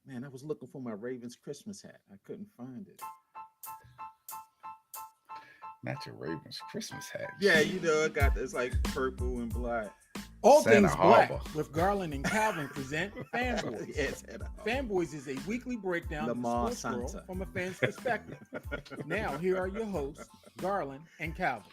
Man, I was looking for my Ravens Christmas hat. I couldn't find it. Not your Ravens Christmas hat. Yeah, it's like purple and black. All Santa things black Harbor. with Garland and Calvin present Fanboys. Yes, Fanboys is a weekly breakdown of the Lamar sports world Santa. from a fan's perspective. Now, here are your hosts, Garland and Calvin.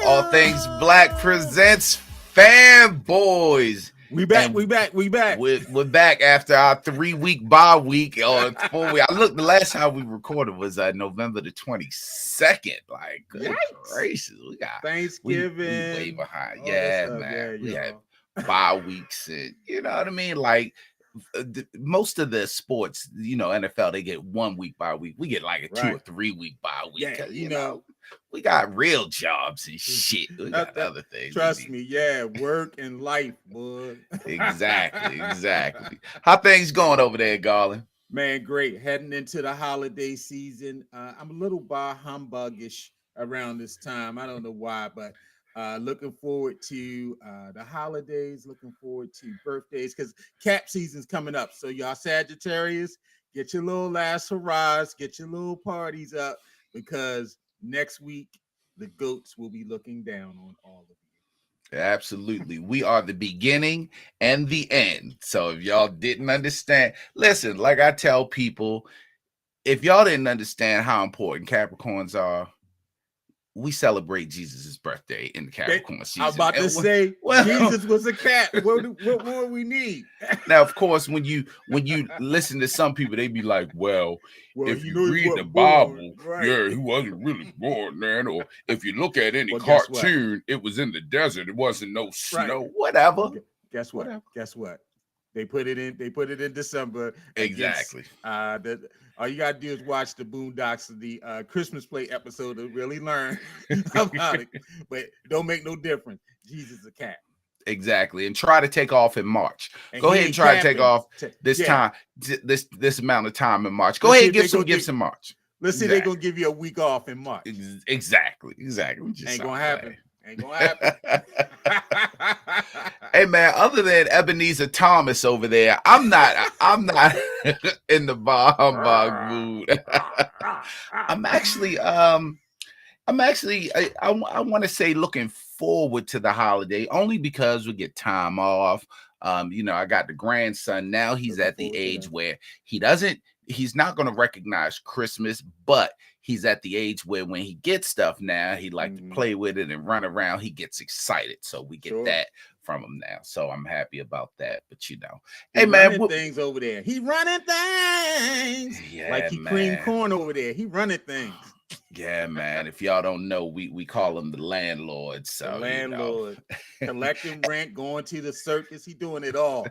All Things Black presents Fanboys. We back. And We back. We back. We're back after our 3-week bye week or 4 week. I looked, the last time we recorded was November the 22nd. Like, good gracious, we got Thanksgiving. We way behind. All Yeah, that stuff. man. Yeah, We had y'all. bye weeks, and you know what I mean. Like most of the sports, NFL, they get 1 week bye week. We get like a 2 or 3 week bye week. Yeah, 'cause, you know, we got real jobs and shit. We got other things. Trust me, yeah, work and life, boy. Exactly. How things going over there, Garland? Man, great. Heading into the holiday season. I'm a little bah humbuggish around this time. I don't know why, but looking forward to the holidays, looking forward to birthdays, because cap season's coming up. So y'all Sagittarius, get your little last hurrahs, get your little parties up, because next week the goats will be looking down on all of you. Absolutely. We are the beginning and the end. So if y'all didn't understand, listen, like I tell people, if y'all didn't understand how important Capricorns are, we celebrate Jesus' birthday in the Capricorn season. I'm about to say, Jesus was a cat. What more we need? Now, of course, when you listen to some people, they be like, well, if you read the Bible, yeah, he wasn't really born then. Or if you look at any cartoon, it was in the desert. It wasn't no snow. Whatever. Guess what? Whatever. Guess what? They put it in December. Exactly. All you gotta do is watch the Boondocks, the Christmas play episode to really learn about it. But don't make no difference. Jesus is a cat. Exactly. And try to take off in March. Go ahead and try to take off this amount of time in March. Go ahead and give some gifts in March. Let's see, they're gonna give you a week off in March. Exactly. Ain't gonna happen. Ain't gonna happen. Hey man, other than Ebenezer Thomas over there, I'm not in the bah humbug mood. I'm actually I want to say looking forward to the holiday, only because we get time off. I got the grandson now. He's at the age where he's not going to recognize Christmas, but he's at the age where when he gets stuff now, he like to play with it and run around. He gets excited. So we get that from him now. So I'm happy about that. But hey man, things over there. He running things. Yeah, like he cream corn over there. He running things. Yeah, man. If y'all don't know, we call him the landlord. So the landlord, collecting rent, going to the circus. He doing it all.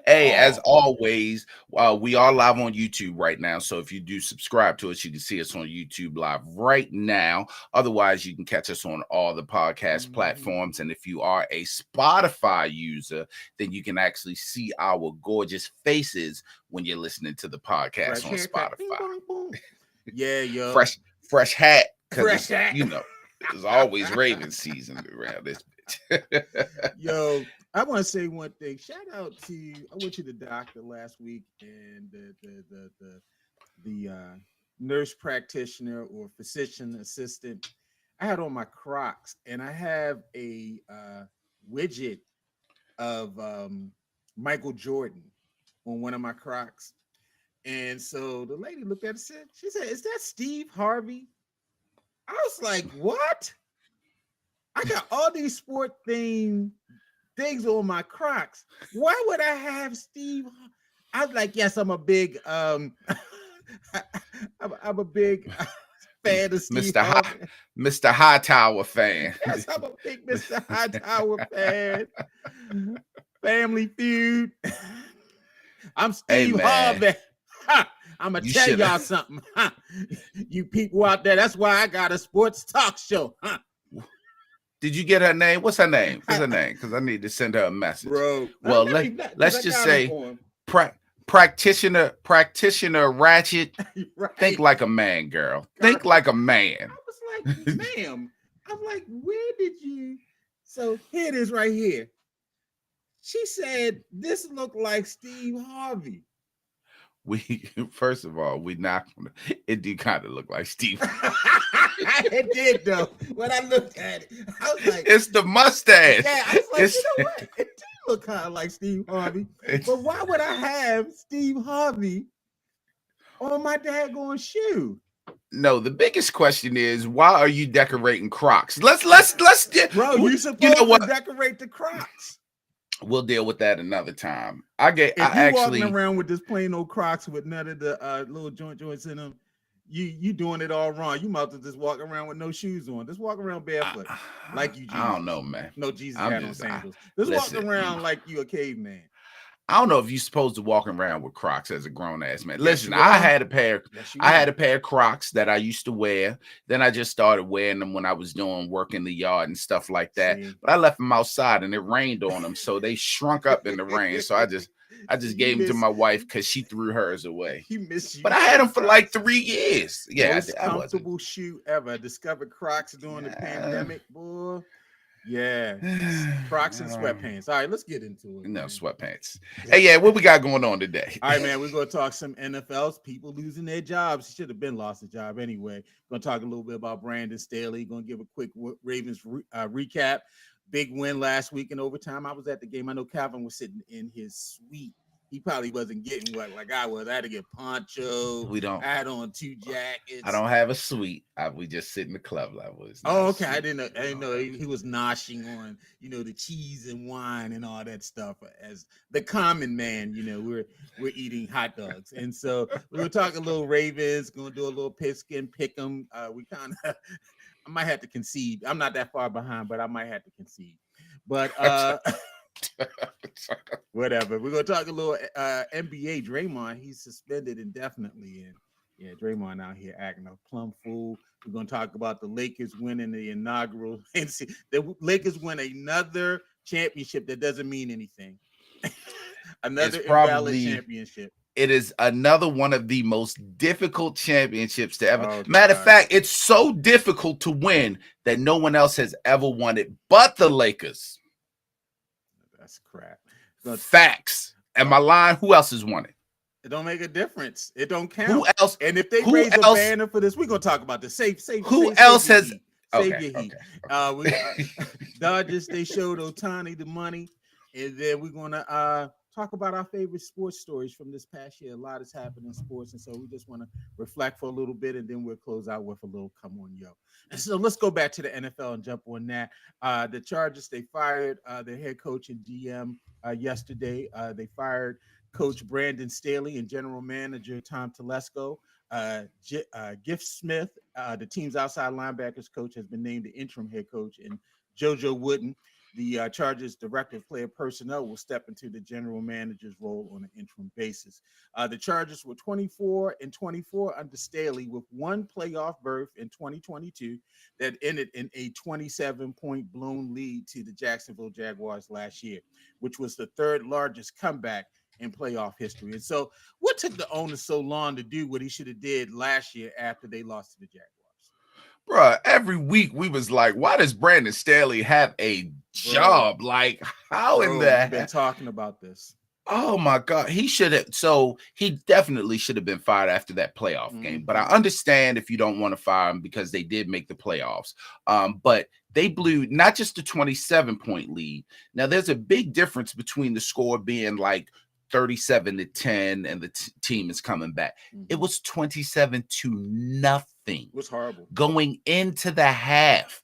Hey, as always, we are live on YouTube right now. So if you do subscribe to us, you can see us on YouTube live right now. Otherwise, you can catch us on all the podcast platforms. And if you are a Spotify user, then you can actually see our gorgeous faces when you're listening to the podcast on Spotify. Yeah, yo. Fresh hat. Because, there's always Raven season around this bitch. Yo, I want to say one thing. Shout out to, I went to the doctor last week, and the nurse practitioner or physician assistant, I had on my Crocs, and I have a widget of Michael Jordan on one of my Crocs. And so the lady looked at it, she said, "Is that Steve Harvey?" I was like, "What?" I got all these sport themed things on my Crocs. Why would I have Steve? I was like, yes, I'm a big I'm a big fan of Steve Harvey. Mr. Hightower fan. Yes, I'm a big Mr. Hightower fan. Family Feud. I'm Steve Harvey. I'm gonna tell y'all something. You people out there, that's why I got a sports talk show. Did you get her name? What's her name? Because I need to send her a message. Bro. Well, let's just say practitioner Ratchet. Right. Think like a man, girl. Think like a man. I was like, ma'am. I'm like, where did you? So here it is right here. She said this looked like Steve Harvey. We first of all, we not gonna. It did kind of look like Steve. It did though. When I looked at it, I was like, "It's the mustache." Yeah, I was like, you know what? It did look kind of like Steve Harvey. But why would I have Steve Harvey on my daggone shoe? No, the biggest question is why are you decorating Crocs? Let's Bro, you supposed you know what? to decorate the Crocs. We'll deal with that another time. Walking around with this plain old Crocs with none of the little joints in them, you doing it all wrong. You might just walk around with no shoes on. Just walk around barefoot like you. Jesus. I don't know, man. No, Jesus had on sandals. Just walk around like you a caveman. I don't know if you're supposed to walk around with Crocs as a grown ass man. Listen, I had a pair of Crocs that I used to wear. Then I just started wearing them when I was doing work in the yard and stuff like that. But I left them outside and it rained on them, so they shrunk up in the rain. So I just gave them to my wife because she threw hers away. But I had them for like 3 years. Yeah, most comfortable shoe ever. I discovered Crocs during the pandemic, boy. Yeah, Crocs and sweatpants. All right, let's get into it. No, sweatpants. Hey, yeah, what we got going on today? All right, man, we're going to talk some NFLs, people losing their jobs. Should have been lost a job anyway. Going to talk a little bit about Brandon Staley. Going to give a quick Ravens recap. Big win last week in overtime. I was at the game. I know Calvin was sitting in his suite. He probably wasn't getting what like I was. I had to get poncho. I had on 2 jackets. I don't have a suite. We just sit in the club level. Oh, okay. I didn't know he was noshing on, the cheese and wine and all that stuff. As the common man, we're eating hot dogs. And so we're gonna talk a little Ravens, gonna do a little pigskin pick 'em. We kind of I might have to concede. I'm not that far behind, but I might have to concede. But whatever. We're gonna talk a little NBA. Draymond, he's suspended indefinitely, and yeah, Draymond out here acting a plumb fool. We're gonna talk about the Lakers winning the inaugural. And see, the Lakers win another championship that doesn't mean anything. Another invalid championship. It is another one of the most difficult championships to ever. Matter of fact, it's so difficult to win that no one else has ever won it but the Lakers. That's crap. Facts. Am I lying? Who else has won it? It don't make a difference. It don't count. Who else? And if they raise a banner for this, we're gonna talk about this. Save who else has? Save your heat. Dodgers. They showed Otani the money, and then we're gonna talk about our favorite sports stories from this past year. A lot has happened in sports, and so we just want to reflect for a little bit, and then we'll close out with a little "Come on, yo." And so let's go back to the NFL and jump on that. The Chargers, they fired their head coach and GM yesterday. They fired Coach Brandon Staley and General Manager Tom Telesco. Gift Smith, the team's outside linebackers coach, has been named the interim head coach, and JoJo Wooden, the Chargers Director of Player Personnel, will step into the general manager's role on an interim basis. The Chargers were 24-24 under Staley, with one playoff berth in 2022 that ended in a 27-point blown lead to the Jacksonville Jaguars last year, which was the third largest comeback in playoff history. And so what took the owner so long to do what he should have did last year after they lost to the Jaguars? Bruh, every week we was like, why does Brandon Staley have a job? Like, how in the We've been talking about this. Oh my God, he should have. So he definitely should have been fired after that playoff game. But I understand if you don't want to fire him because they did make the playoffs. But they blew not just a 27-point lead. Now there's a big difference between the score being like 37-10 and the team is coming back. It was 27-0. It was horrible going into the half.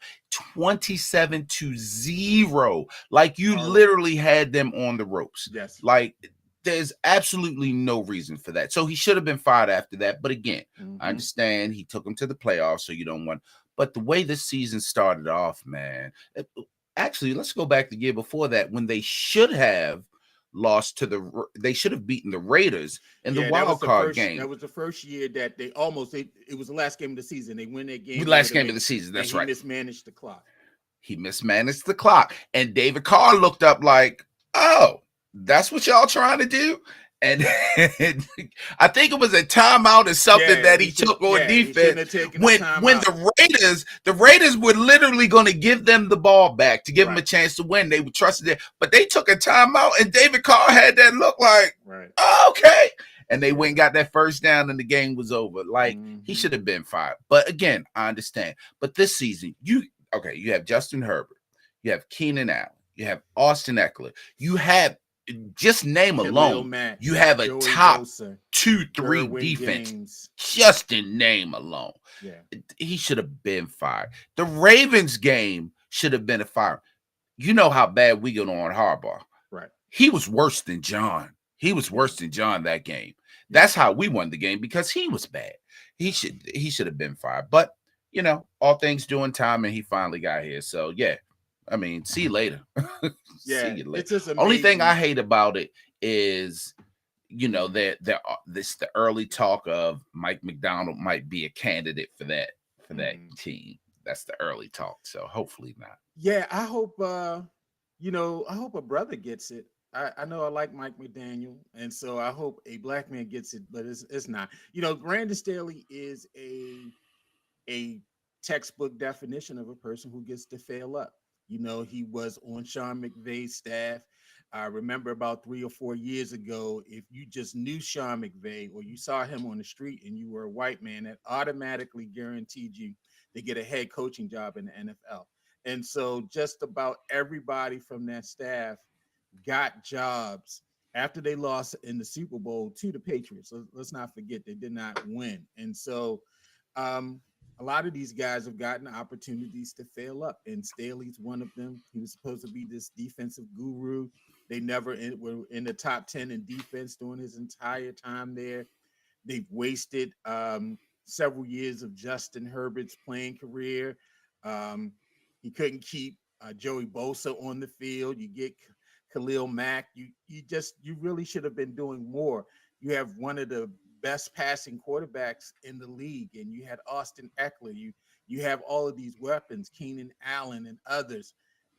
27-0. Like you literally had them on the ropes. Yes. Like there's absolutely no reason for that. So he should have been fired after that. But again, I understand he took him to the playoffs, so you don't want. But the way this season started off, man. Actually, let's go back the year before that when they should have lost to they should have beaten the Raiders in the wild card game. That was the first year that they almost it was the last game of the season. They win that game. The last game of the season. That's right. He mismanaged the clock. And David Carr looked up like, oh, that's what y'all trying to do? And I think it was a timeout or something that he took on defense. When the Raiders were literally going to give them the ball back to give them a chance to win. They were trusted it, but they took a timeout, and David Carr had that look like, oh, okay. And they went and got that first down, and the game was over. Like, he should have been fired. But again, I understand. But this season, you have Justin Herbert, you have Keenan Allen, you have Austin Eckler, you have, just name alone, Mack, you have a Joey top Bosa, 2-3 defense. Just in name alone. He should have been fired. The Ravens game should have been a fire. You know how bad we get on Harbaugh. Right. He was worse than John. He was worse than John that game. That's how we won the game, because he was bad. He should have been fired. But, you know, all things due in time, and he finally got here. So, yeah. I mean, see you later. See you later. It's just amazing. Only thing I hate about it is, you know, this the early talk of Mike McDonald might be a candidate for that team. That's the early talk. So hopefully not. Yeah, I hope I hope a brother gets it. I know I like Mike McDaniel, and so I hope a black man gets it, but it's not. You know, Brandon Staley is a textbook definition of a person who gets to fail up. You know, he was on Sean McVay's staff. I remember about 3 or 4 years ago, if you just knew Sean McVay or you saw him on the street and you were a white man, that automatically guaranteed you to get a head coaching job in the NFL. And so just about everybody from that staff got jobs after they lost in the Super Bowl to the Patriots. Let's not forget they did not win. And so a lot of these guys have gotten opportunities to fail up, and Staley's one of them. He was supposed to be this defensive guru. They never were in the top 10 in defense during his entire time there. They've wasted several years of Justin Herbert's playing career. He couldn't keep Joey Bosa on the field. You get Khalil Mack. You really should have been doing more. You have one of the best passing quarterbacks in the league, and you had Austin Eckler. You have all of these weapons, Keenan Allen and others,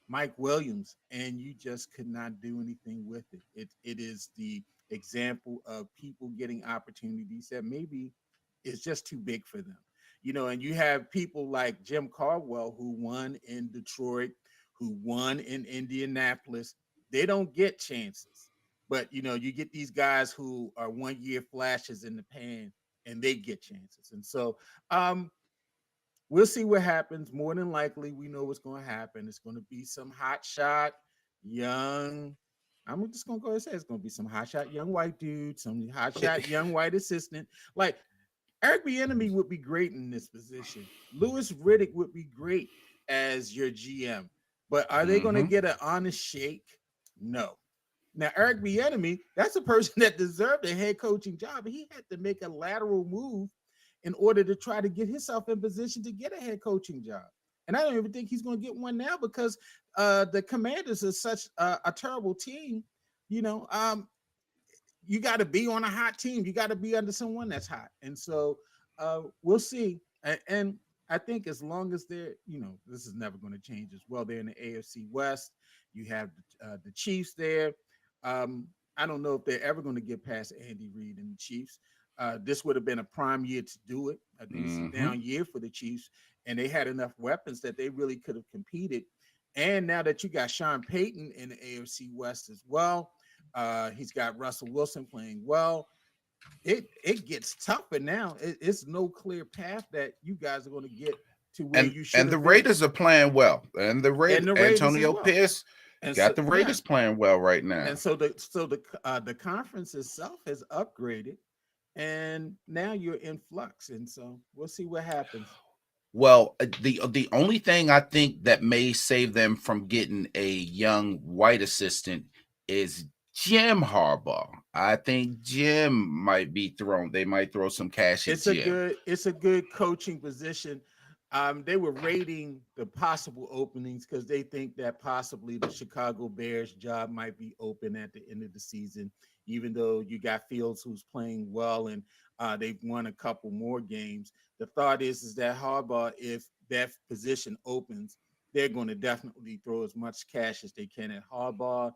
Mike Williams, and you just could not do anything with it. It is the example of people getting opportunities that maybe is just too big for them. You know, and you have people like Jim Caldwell, who won in Detroit, who won in Indianapolis. They don't get chances. But, you know, you get these guys who are 1 year flashes in the pan, and they get chances. And so we'll see what happens. More than likely, we know what's going to happen. It's going to be some hot shot, young. I'm just going to go ahead and say it's going to be some hot shot, young white dude, some hot shot, young white assistant. Like Eric Bieniemy would be great in this position. Louis Riddick would be great as your GM. But are they going to get an honest shake? No. Now, Eric Bieniemy, that's a person that deserved a head coaching job. He had to make a lateral move in order to try to get himself in position to get a head coaching job. And I don't even think he's going to get one now because the Commanders are such a terrible team. You know, you got to be on a hot team. You got to be under someone that's hot. And so we'll see. And I think as long as they're, you know, this is never going to change as well. They're in the AFC West. You have the Chiefs there. I don't know if they're ever going to get past Andy Reid and the Chiefs. This would have been a prime year to do it. I think it's a down year for the Chiefs, and they had enough weapons that they really could have competed. And now that you got Sean Payton in the AFC West as well, he's got Russell Wilson playing well. It gets tougher now. It's no clear path that you guys are going to get to where you should. And the Raiders are playing well. And the Raiders, Antonio Pierce got the Raiders playing well right now. And so the conference itself has upgraded, and now you're in flux. And so we'll see what happens. Well, the only thing I think that may save them from getting a young white assistant is Jim Harbaugh. I think Jim might be thrown. They might throw some cash at Jim. It's a good coaching position. They were rating the possible openings because they think that possibly the Chicago Bears job might be open at the end of the season, even though you got Fields who's playing well and they've won a couple more games. The thought is that Harbaugh, if that position opens, they're going to definitely throw as much cash as they can at Harbaugh.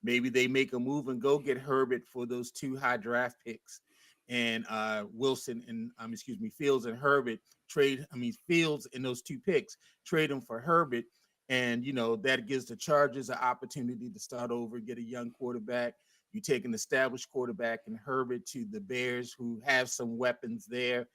Maybe they make a move and go get Herbert for those 2 high draft picks, and Wilson and Fields and Herbert trade. Fields and those 2 picks trade them for Herbert, and that gives the Chargers an opportunity to start over, get a young quarterback. You take an established quarterback and Herbert to the Bears, who have some weapons there.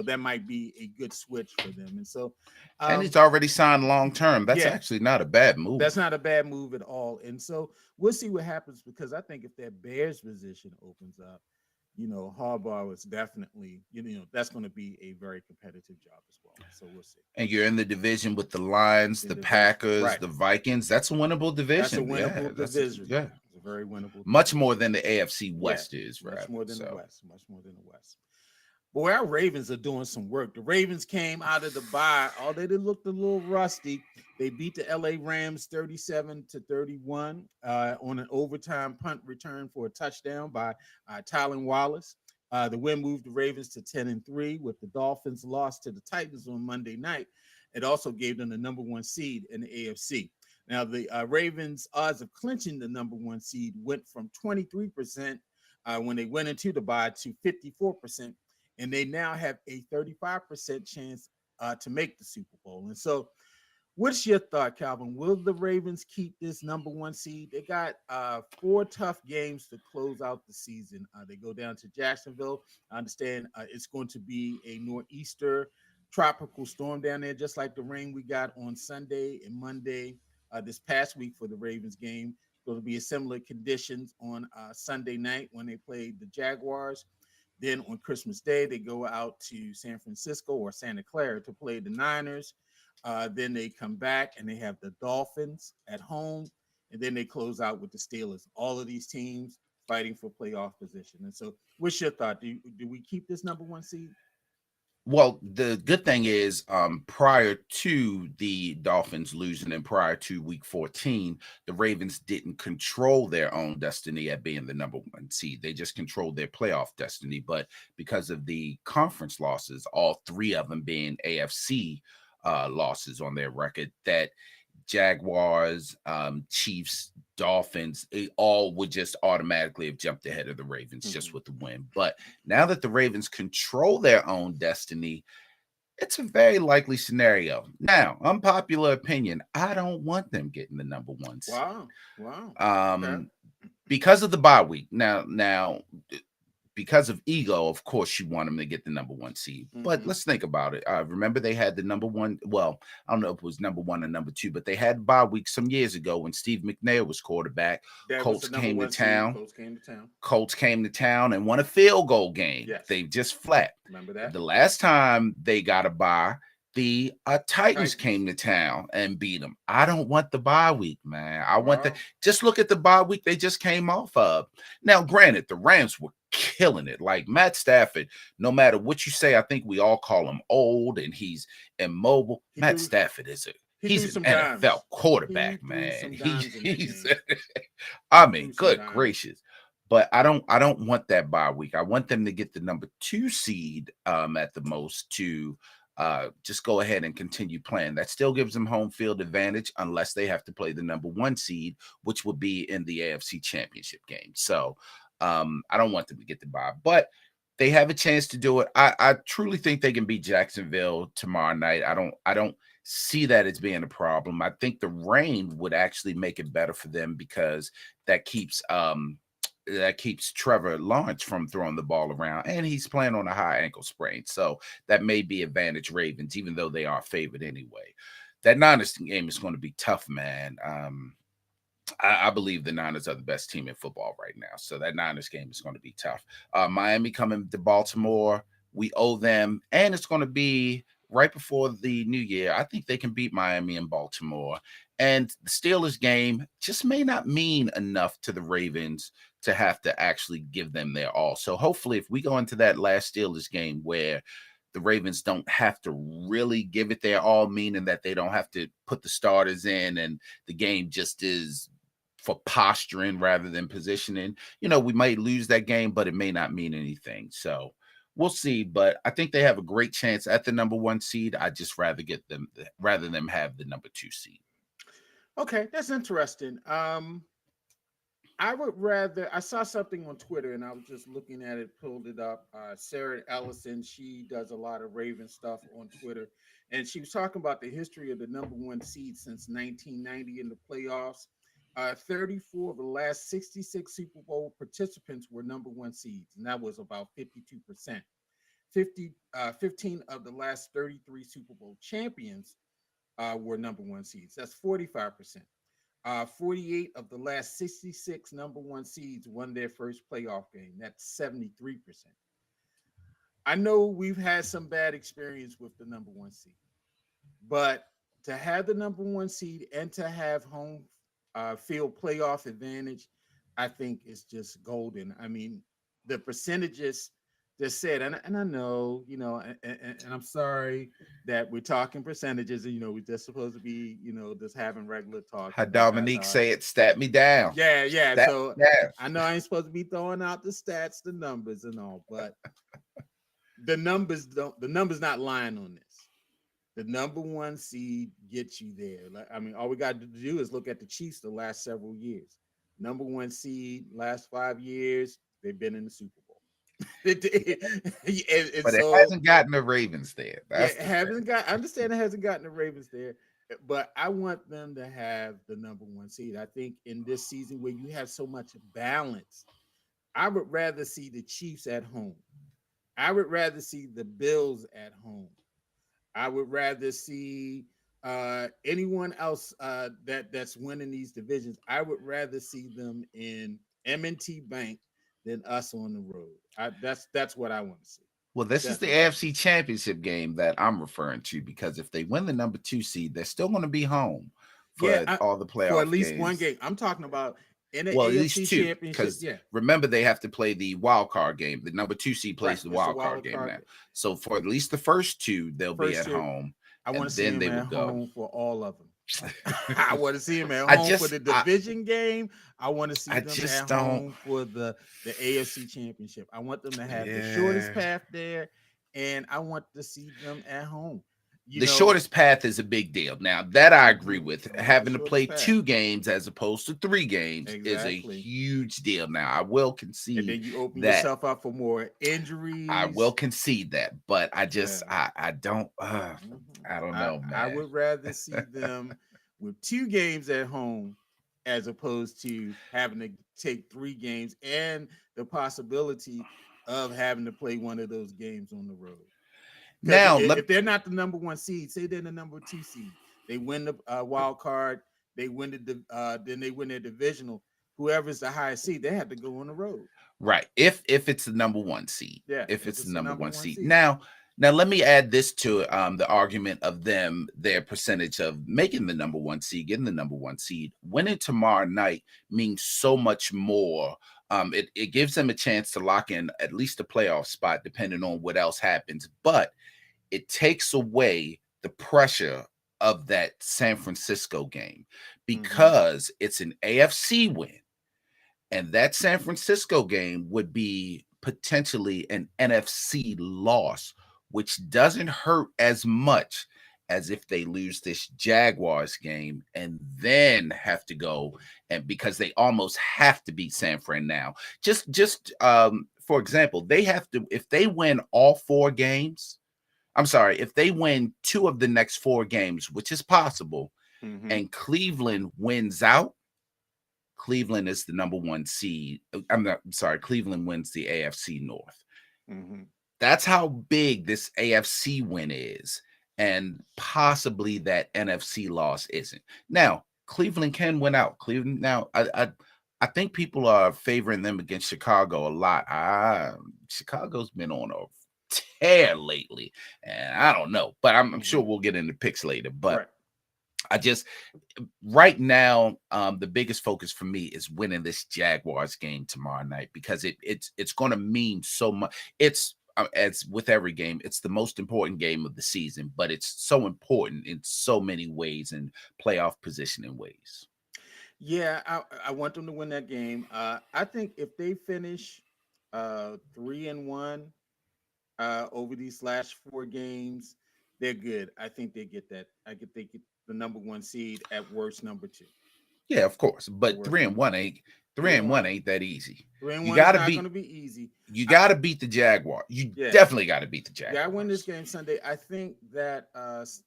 That might be a good switch for them. And so, and he's already signed long term. That's yeah, actually not a bad move. that's not a bad move at all. And so we'll see what happens, because I think if that Bears position opens up, Harbaugh was definitely, that's going to be a very competitive job as well. So we'll see. And you're in the division with the Lions, the Packers, right. the Vikings. That's a winnable division. That's a winnable division. Yeah. It's a very winnable Much division. more than the AFC West is, right? Much more than the West. Much more than the West. Boy, our Ravens are doing some work. The Ravens came out of the bye, although they looked a little rusty. They beat the LA Rams 37-31 on an overtime punt return for a touchdown by Tylan Wallace. The win moved the Ravens to 10-3, with the Dolphins' loss to the Titans on Monday night. It also gave them the number 1 seed in the AFC. Now, the Ravens' odds of clinching the number 1 seed went from 23% when they went into the bye to 54%. And they now have a 35% chance to make the Super Bowl. And so, what's your thought, Calvin? Will the Ravens keep this number 1 seed? They got 4 tough games to close out the season. They go down to Jacksonville. I understand it's going to be a nor'easter tropical storm down there, just like the rain we got on Sunday and Monday this past week for the Ravens game. Going to be a similar conditions on Sunday night when they played the Jaguars. Then on Christmas Day, they go out to San Francisco or Santa Clara to play the Niners. Then they come back and they have the Dolphins at home. And then they close out with the Steelers. All of these teams fighting for playoff position. And so what's your thought? Do we keep this number 1 seed? Well, the good thing is, prior to the Dolphins losing and prior to week 14, the Ravens didn't control their own destiny at being the number 1 seed. They just controlled their playoff destiny. But because of the conference losses, all 3 of them being AFC losses on their record, that Jaguars, Chiefs, Dolphins, it all would just automatically have jumped ahead of the Ravens just with the win. But now that the Ravens control their own destiny, it's a very likely scenario. Now, unpopular opinion, I don't want them getting the number 1 seed. Wow. Okay. Because of the bye week. Now, because of ego, of course, you want them to get the number 1 seed. But let's think about it. Remember, they had the number 1. Well, I don't know if it was number 1 or number 2, but they had bye week some years ago when Steve McNair was quarterback. Colts came to town. Colts came to town and won a field goal game. Yes. They just flat. Remember that? The last time they got a bye, the Titans came to town and beat them. I don't want the bye week, man. I want just look at the bye week they just came off of. Now, granted, the Rams were killing it. Like Matt Stafford, no matter what you say, I think we all call him old and he's immobile. Matt Stafford is he's an NFL quarterback, man. He's I mean, good gracious. But I don't want that bye week. I want them to get the number 2 seed at the most to just go ahead and continue playing. That still gives them home field advantage unless they have to play the number 1 seed, which would be in the AFC Championship game. So I don't want them to get the bye, but they have a chance to do it. I truly think they can beat Jacksonville tomorrow night. I don't see that as being a problem. I think the rain would actually make it better for them because that keeps Trevor Lawrence from throwing the ball around, and he's playing on a high ankle sprain. So that may be advantage Ravens, even though they are favored anyway. That Niners game is going to be tough, man. I believe the Niners are the best team in football right now. So that Niners game is going to be tough. Miami coming to Baltimore. We owe them, and it's going to be right before the new year. I think they can beat Miami and Baltimore. And the Steelers game just may not mean enough to the Ravens to have to actually give them their all. So hopefully if we go into that last Steelers game where the Ravens don't have to really give it their all, meaning that they don't have to put the starters in and the game just is for posturing rather than positioning, we might lose that game, but it may not mean anything. So we'll see. But I think they have a great chance at the number 1 seed. I just rather them have the number 2 seed. Okay, that's interesting. I would rather. I saw something on Twitter, and I was just looking at it, pulled it up. Sarah Ellison, she does a lot of Raven stuff on Twitter, and she was talking about the history of the number one seed since 1990 in the playoffs. 34 of the last 66 Super Bowl participants were number one seeds, and that was about 52%. 15 of the last 33 Super Bowl champions were number one seeds. That's 45%. 48 of the last 66 number one seeds won their first playoff game. That's 73%. I know we've had some bad experience with the number one seed, but to have the number one seed and to have home field playoff advantage, I think is just golden. I mean, the percentages just said, and I know, and I'm sorry that we're talking percentages, and we're just supposed to be, just having regular talk. How Dominique say it, stat me down. Yeah. Stat So down. I know I ain't supposed to be throwing out the stats, the numbers, and all, but the numbers not lying on this. The number one seed gets you there. I mean, all we got to do is look at the Chiefs the last several years. Number one seed, last 5 years, they've been in the Super Bowl. But it hasn't gotten the Ravens there. I understand it hasn't gotten the Ravens there, but I want them to have the number one seed. I think in this season where you have so much balance, I would rather see the Chiefs at home. I would rather see the Bills at home. I would rather see anyone else that's winning these divisions. I would rather see them in M&T Bank than us on the road. That's what I want to see. Well, this is the AFC Championship game that I'm referring to, because if they win the number 2 seed, they're still going to be home for all the playoff for at least games. one game. I'm talking about in the AFC at least two, Championship. Because remember, they have to play the wild card game. The number 2 seed plays the wild card game now. So for at least the first two, they'll be at home. I want to see them at home for all of them. I want to see them at home for the division game. I want to see them at home for the AFC Championship. I want them to have the shortest path there, and I want to see them at home. The shortest path is a big deal. Now, that I agree with. Having to play 2 games as opposed to 3 games is a huge deal. Now, I will concede and then you open yourself up for more injuries. I will concede that, but I just I don't know, man. I would rather see them with 2 games at home as opposed to having to take 3 games and the possibility of having to play one of those games on the road. Now, if they're not the number 1 seed, say they're the number 2 seed, they win the wild card, they win then they win their divisional. Whoever's the highest seed, they have to go on the road. Right. If it's the number 1 seed. Yeah. If it's the number 1 seed. Now let me add this to the argument of their percentage of making the number 1 seed, getting the number 1 seed. Winning tomorrow night means so much more. It gives them a chance to lock in at least a playoff spot, depending on what else happens. But it takes away the pressure of that San Francisco game, because it's an AFC win. And that San Francisco game would be potentially an NFC loss, which doesn't hurt as much as if they lose this Jaguars game and then have to go, and because they almost have to beat San Fran now. Just for example, they have to, if they win all 4 games, if they win 2 of the next 4 games, which is possible, and Cleveland wins out, Cleveland is the number 1 seed. Cleveland wins the AFC North. That's how big this AFC win is, and possibly that NFC loss isn't. Now, Cleveland can win out. Cleveland, now, I think people are favoring them against Chicago a lot. Chicago's been on a tear lately, and I don't know, but I'm sure we'll get into picks later. But I just right now, the biggest focus for me is winning this Jaguars game tomorrow night, because it's going to mean so much. It's as with every game, it's the most important game of the season, but it's so important in so many ways and playoff positioning ways. Yeah, I want them to win that game. I think if they finish 3-1 over these last 4 games, they're good. I think they get that. They get the number 1 seed, at worst number 2. Yeah, of course. But 3-1 3-1 ain't that easy. 3-1 You is gotta not beat. going to be easy. You gotta beat the Jaguar. You Yeah. definitely gotta beat the Yeah, I Jaguars. win this game Sunday. I think that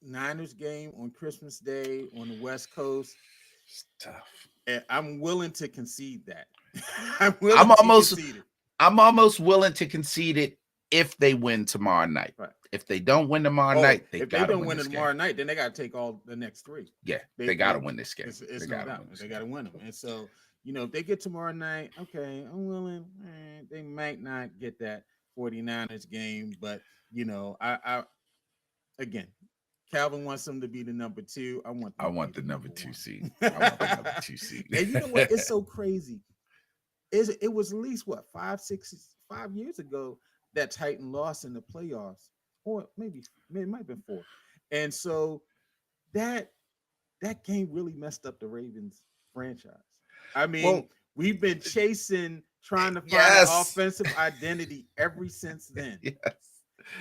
Niners game on Christmas Day on the West Coast, It's tough. and I'm willing to concede that. I'm to almost concede it. I'm almost willing to concede it if they win tomorrow night. Right. If they don't win tomorrow night, if they gotta don't win win this tomorrow game. night, then they got to take all the next 3. Yeah, they gotta win this game. It's They no gotta doubt. win this They game. got to win them. And so, if they get tomorrow night, okay, I'm willing. They might not get that 49ers game, but I again, Calvin wants them to be the number 2. I want the number 2 1. seed. I want the number 2 seed. And you know what? It's so crazy. It was at least 5 years ago that Titan lost in the playoffs, or maybe it might have been 4. And so that game really messed up the Ravens franchise. I mean, we've been trying to find an offensive identity ever since then.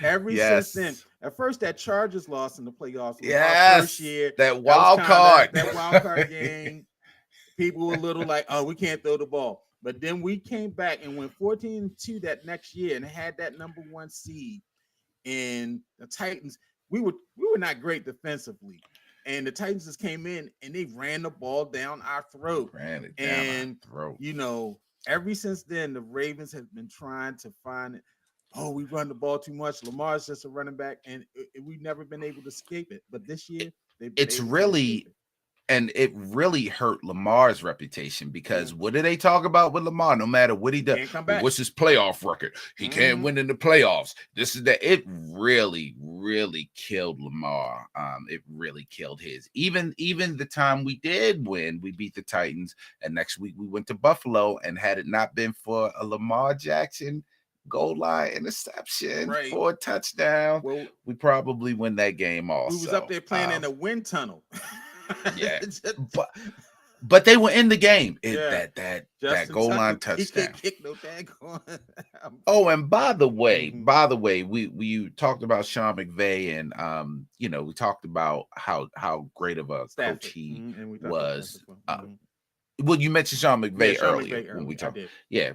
Since then. At first, that Chargers loss in the playoffs was our first year. That wild card. That wild card game. People were a little like, oh, we can't throw the ball. But then we came back and went 14-2 that next year and had that number 1 seed. And the Titans, we were not great defensively. And the Titans just came in and they ran the ball down our throat. Ever since then, the Ravens have been trying to find it. Oh, we run the ball too much. Lamar's just a running back, and we've never been able to escape it. But this year, it really hurt Lamar's reputation because what do they talk about with Lamar? No matter what he does, what's his playoff record? He can't win in the playoffs. This is that. It really, really killed Lamar. It really killed his. Even the time we did win, we beat the Titans, and next week we went to Buffalo. And had it not been for a Lamar Jackson goal line interception for a touchdown, we probably win that game also. We was up there playing in a wind tunnel. Yeah, but they were in the game. That goal line touchdown. He can't kick no daggone. Oh, and by the way, we talked about Sean McVay, and we talked about how great of a coach he was. Well, you mentioned Sean McVay earlier when we talked. Yeah.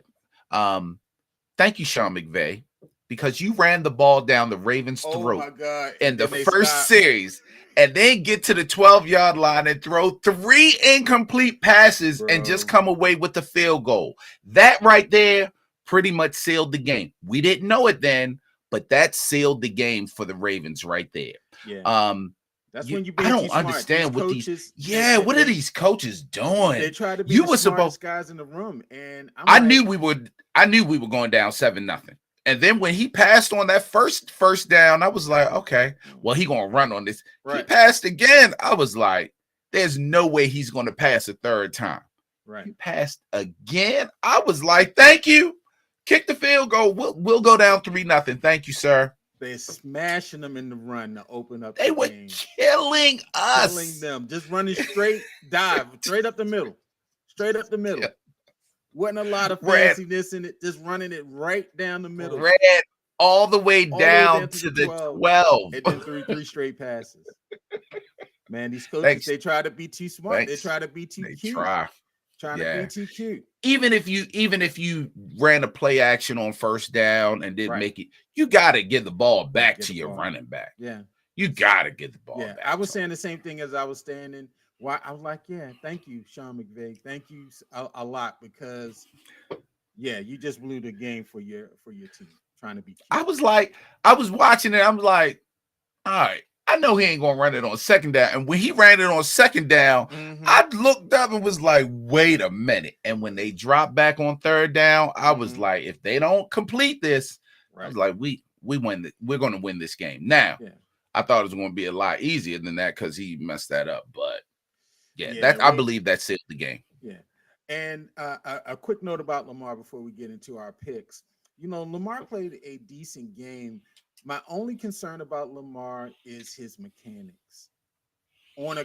Thank you, Sean McVay, because you ran the ball down the Ravens' throat in the first series, and then get to the 12-yard line and throw 3 incomplete passes and just come away with the field goal. That right there pretty much sealed the game. We didn't know it then, but that sealed the game for the Ravens right there. Yeah. That's when I don't understand what these. Yeah, what are these coaches doing? They try to be the smartest guys in the room, and I knew we were going down 7-0. And then when he passed on that first down, I was like, okay, well, he gonna run on this. He passed again. I was like, there's no way he's gonna pass a third time. He passed again. I was like, thank you. Kick the field goal. We'll go down 3-0. Thank you, sir. They're smashing them in the run to open up. They were killing us. Killing them. Just running straight, straight up the middle. Yeah. Wasn't a lot of fanciness in it. Just running it right down the middle. Ran all the way down to the 12. And then three straight passes. Man, these coaches, they try to be too smart. They try to be too cute. Trying to be too cute. Even if you ran a play action on first down and didn't make it, you got to give the ball back to your running back. Yeah. You got to get the ball back. I was saying the same thing as I was standing. Why I was like, thank you, Sean McVay. Thank you a lot because, you just blew the game for your team trying to be cute. I was watching it. I'm like, all right, I know he ain't gonna run it on second down. And when he ran it on second down, I looked up and was like, wait a minute. And when they dropped back on third down, I was like, if they don't complete this, I was like, we win. We're gonna win this game. Now, I thought it was gonna be a lot easier than that because he messed that up, but. I believe that sealed the game. Yeah. And a quick note about Lamar before we get into our picks. Lamar played a decent game. My only concern about Lamar is his mechanics. On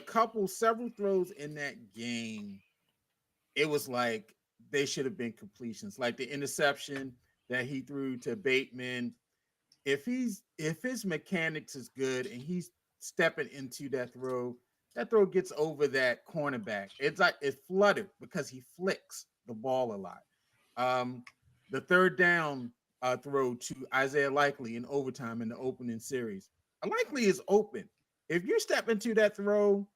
several throws in that game, it was like they should have been completions. Like the interception that he threw to Bateman. If his mechanics is good and he's stepping into that throw gets over that cornerback. It's like it fluttered because he flicks. the ball a lot. The third down throw to Isaiah Likely in overtime in the opening series. Likely is open. If you step into that throw,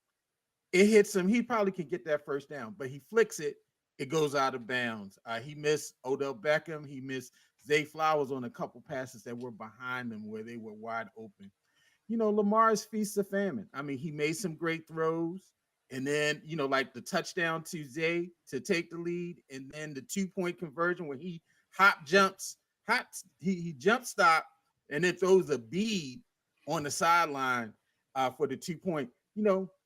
it hits him. He probably could get that first down, but he flicks it. It goes out of bounds. He missed Odell Beckham. He missed Zay Flowers on a couple passes that were behind him where they were wide open. Lamar's feast of famine. I mean, he made some great throws. And then, like the touchdown to Zay to take the lead. And then the 2-point conversion where he he jump stop and then throws a bead on the sideline for the 2-point.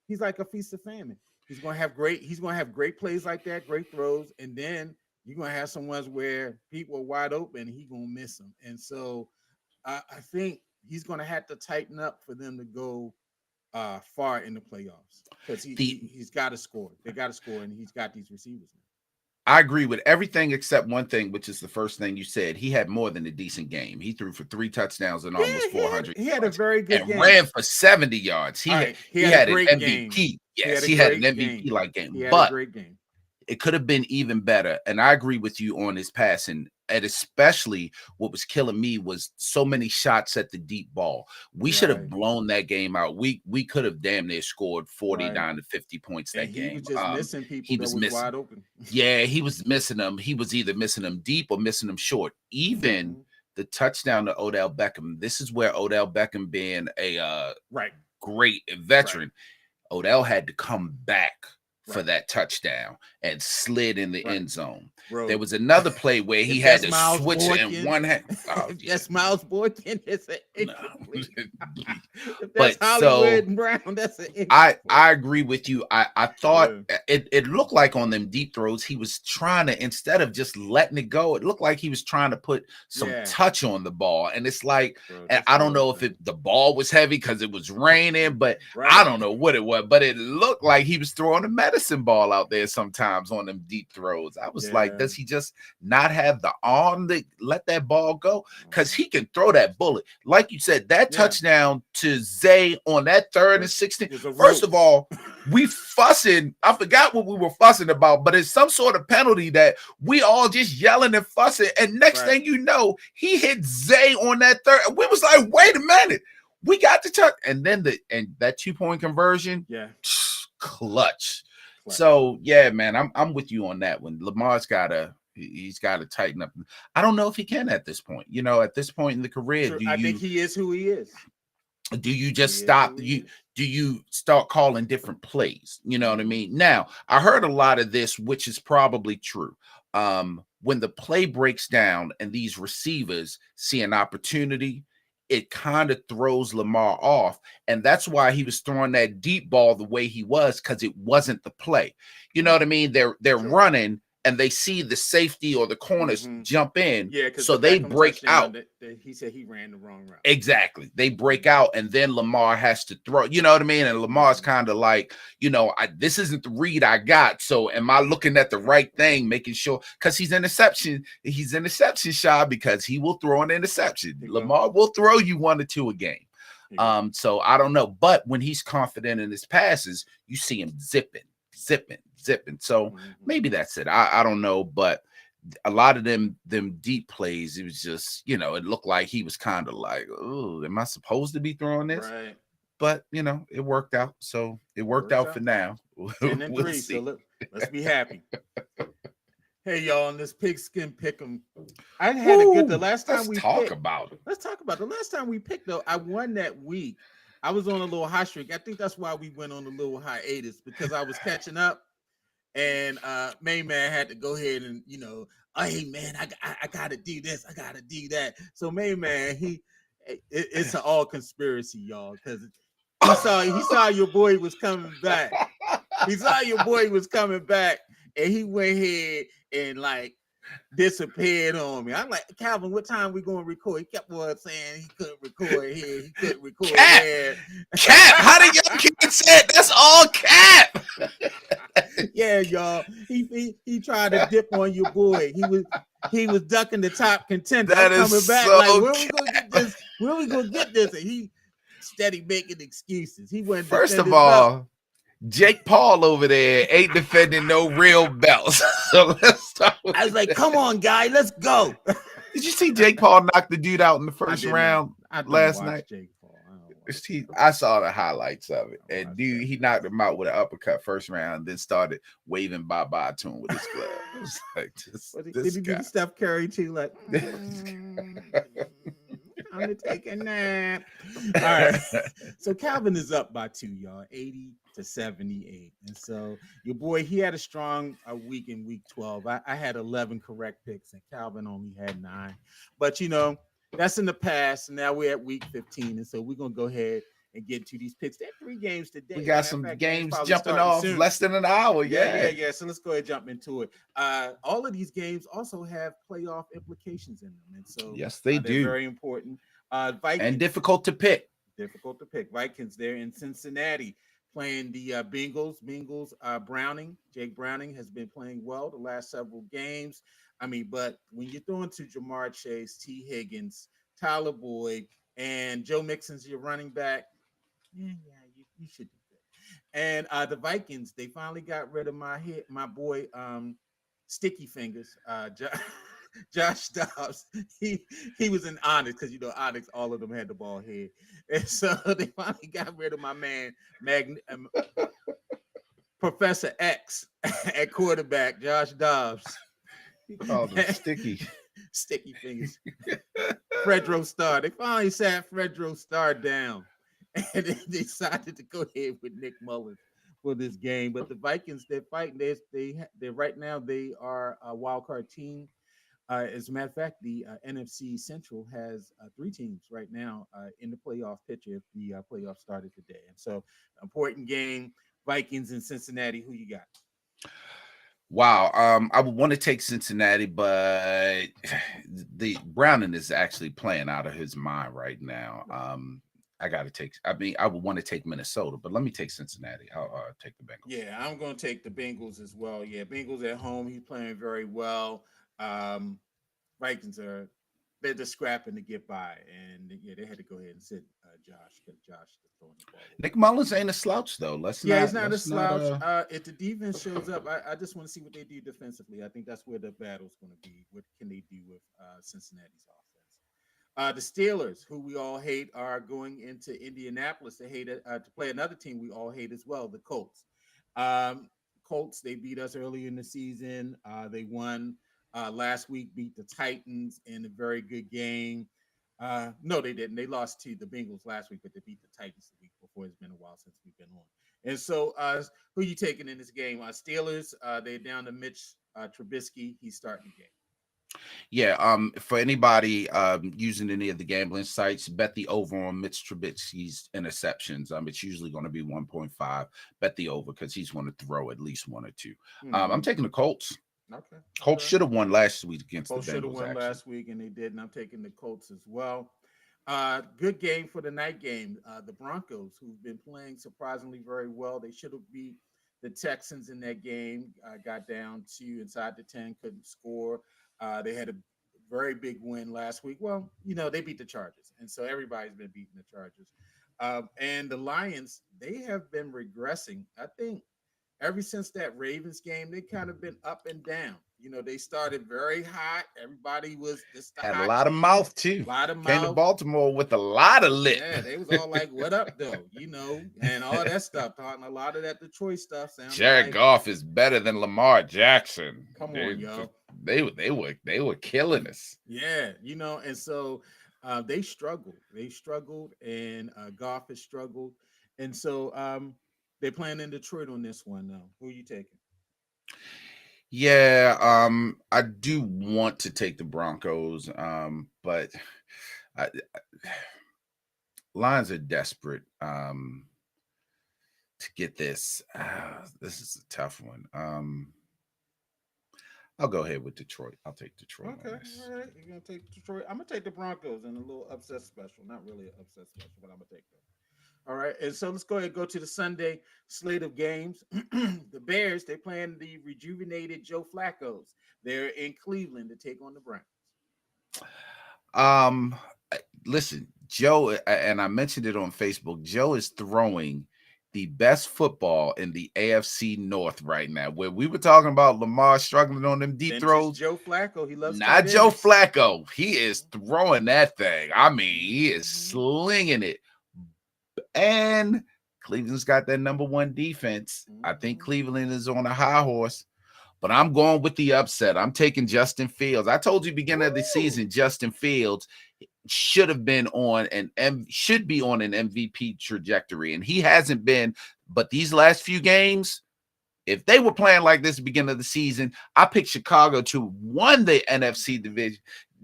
He's like a feast of famine. He's gonna have great plays like that, great throws, and then you're gonna have some ones where people are wide open and he's gonna miss them. And so I think he's gonna have to tighten up for them to go far in the playoffs because he's got to score. They got to score, and he's got these receivers now. I agree with everything except one thing, which is the first thing you said. He had more than a decent game. He threw for 3 touchdowns and almost 400. He had a very good game. Ran for 70 yards. He had an MVP. Game. Yes, he had an MVP-like game. He had but a great game. It could have been even better. And I agree with you on his passing. And especially what was killing me was so many shots at the deep ball. We should have blown that game out. We could have damn near scored 49 to 50 points that game. He was just missing people. He was missing. Wide open. Yeah, he was missing them. He was either missing them deep or missing them short. Even the touchdown to Odell Beckham. This is where Odell Beckham, being a great veteran, Odell had to come back for that touchdown and slid in the end zone. Bro, there was another play where he had to switch it in one hand. Yes, Miles Boykin is an incomplete. But Hollywood and Brown, that's an incomplete. I agree with you. I thought it looked like on them deep throws, he was trying to, instead of just letting it go, it looked like he was trying to put some touch on the ball. And it's like, and I don't know if the ball was heavy because it was raining, but I don't know what it was, but it looked like he was throwing a medicine ball out there sometimes on them deep throws. I was like, does he just not have the arm to let that ball go? Because he can throw that bullet. Like you said, that touchdown to Zay on that 3rd and 16. First of all, we fussing. I forgot what we were fussing about, but it's some sort of penalty that we all just yelling and fussing. And next thing you know, he hit Zay on that 3rd. We was like, wait a minute. We got the touch. And then that 2-point conversion, clutch. So man, I'm with you on that one. Lamar's he's gotta tighten up. I don't know if he can at this point. At this point in the career, I think he is who he is. Do you just stop? Do you start calling different plays? You know what I mean? Now, I heard a lot of this, which is probably true. When the play breaks down and these receivers see an opportunity, it kind of throws Lamar off. And that's why he was throwing that deep ball the way he was, because it wasn't the play. You know what I mean? They're running and they see the safety or the corners jump in. Yeah, so they break out. He said he ran the wrong route. Exactly. They break out and then Lamar has to throw. You know what I mean? And Lamar's kind of like, this isn't the read I got. So am I looking at the right thing, making sure? Because he's interception shy, because he will throw an interception. Lamar will throw you 1 or 2 a game. So I don't know. But when he's confident in his passes, you see him zipping. So maybe that's it. I don't know, but a lot of them deep plays, it was just, it looked like he was kind of like, oh, am I supposed to be throwing this? Right. But it worked out. So it worked out for now. 10 and 3, so let's be happy. Hey, y'all, on this Pigskin Pick'em, I had a good. The last time Let's talk about it. The last time we picked, though, I won that week. I was on a little hot streak. I think that's why we went on a little hiatus, because I was catching up, and main man had to go ahead and hey man, I gotta do this, I gotta do that. So main man, it's an all conspiracy, y'all, because he saw your boy was coming back. He saw your boy was coming back, and he went ahead and disappeared on me. I'm like, Calvin, what time we going to record? He kept on saying he couldn't record here. He couldn't record there. Cap, how did y'all kids say it? That's all Cap. Yeah, y'all. He tried to dip on your boy. He was ducking the top contender. That I'm is coming back. so Like, where we gonna get this? Where we gonna get this? And he steady making excuses. He went. First of all, Jake Paul over there ain't defending no real belts. So let's start with I was like, come on, guy, let's go. Did you see Jake Paul knock the dude out in the first round I don't last watch night? Jake Paul. I don't watch I saw the highlights of it. I And watched dude, that. he knocked him out with an uppercut first round, then started waving bye-bye to him with his glove. It was like, Did he do the Steph Curry too? Like, time to take a nap. All right. So Calvin is up by 2, y'all, 80-78. And so your boy, he had a strong week in week 12. I had 11 correct picks, and Calvin only had 9. But that's in the past. Now we're at week 15. And so we're gonna go ahead and get to these picks. There are 3 games today. We got some games jumping off soon. less than an hour. Yeah. So let's go ahead and jump into it. All of these games also have playoff implications in them, and so yes, they do. Very important. Vikings, and difficult to pick. Vikings, they're in Cincinnati playing the Bengals. Browning, Jake Browning has been playing well the last several games. I mean, but when you're throwing to Jamar Chase, T. Higgins, Tyler Boyd, and Joe Mixon's your running back, you should do that. And the Vikings, they finally got rid of my boy Sticky Fingers, Josh Dobbs. He was in Onyx because Onyx, all of them had the ball head, and so they finally got rid of my man Professor X at quarterback, Josh Dobbs. He called him Sticky Fingers. Fredro Starr. They finally sat Fredro Starr down, and they decided to go ahead with Nick Mullins for this game. But the Vikings, they're fighting. They right now they are a wild card team. As a matter of fact, the NFC Central has 3 teams right now in the playoff picture if the playoffs started today. And so, important game, Vikings in Cincinnati. Who you got? Wow. I would want to take Cincinnati, but the Browning is actually playing out of his mind right now. I would want to take Minnesota, but let me take Cincinnati. I'll take the Bengals. Yeah, I'm going to take the Bengals as well. Yeah, Bengals at home. He's playing very well. Vikings they're just scrapping to get by, and they had to go ahead and sit Josh because Josh is throwing the ball. Nick Mullins ain't a slouch though. He's not a slouch. If the defense shows up, I just want to see what they do defensively. I think that's where the battle's going to be. What can they do with Cincinnati's offense? The Steelers, who we all hate, are going into Indianapolis to play another team we all hate as well, the Colts. Colts, they beat us early in the season. They won last week, beat the Titans in a very good game. No, they didn't. They lost to the Bengals last week, but they beat the Titans the week before. It's been a while since we've been on. And so, who are you taking in this game? Steelers, they're down to Mitch Trubisky. He's starting the game. Yeah, for anybody using any of the gambling sites, bet the over on Mitch Trubisky's interceptions. It's usually going to be 1.5. Bet the over because he's going to throw at least 1 or 2. I'm taking the Colts. Okay. Colts should have won last week against Colts the Bengals. Should have won last week, and they did. And I'm taking the Colts as well. Good game for the night game. The Broncos, who've been playing surprisingly very well, they should have beat the Texans in that game. Got down to inside the 10, couldn't score. They had a very big win last week. Well, they beat the Chargers, and so everybody's been beating the Chargers. And the Lions, they have been regressing. I think ever since that Ravens game, they kind of been up and down. They started very hot. Everybody was had a lot of mouth too. Came to Baltimore with a lot of lip. Yeah, they was all like, "What up, though?" And all that stuff. Talking a lot of that Detroit stuff. Jared Goff is better than Lamar Jackson. Come on, yo. They were killing us. Yeah, and so they struggled. And Goff has struggled. And so they're playing in Detroit on this one now. Who are you taking? Yeah, I do want to take the Broncos, but Lions are desperate to get this. This is a tough one. I'll go ahead with Detroit. I'll take Detroit. Okay, all right. You're gonna take Detroit. I'm gonna take the Broncos in a little upset special. Not really an upset special, but I'm gonna take them. All right, and so let's go ahead and go to the Sunday slate of games. The Bears, they're playing the rejuvenated Joe Flacco's. They're in Cleveland to take on the Browns. Listen, Joe, and I mentioned it on Facebook, Joe is throwing the best football in the AFC North right now. Where we were talking about Lamar struggling on them deep throws. Joe Flacco, he loves not Joe Flacco. He is throwing that thing. I mean, he is slinging it. And Cleveland's got that number one defense. I think Cleveland is on a high horse. But I'm going with the upset. I'm taking Justin Fields. I told you beginning of the season, Justin Fields should be on an MVP trajectory, and he hasn't been. But these last few games, if they were playing like this at the beginning of the season, I picked Chicago to win the NFC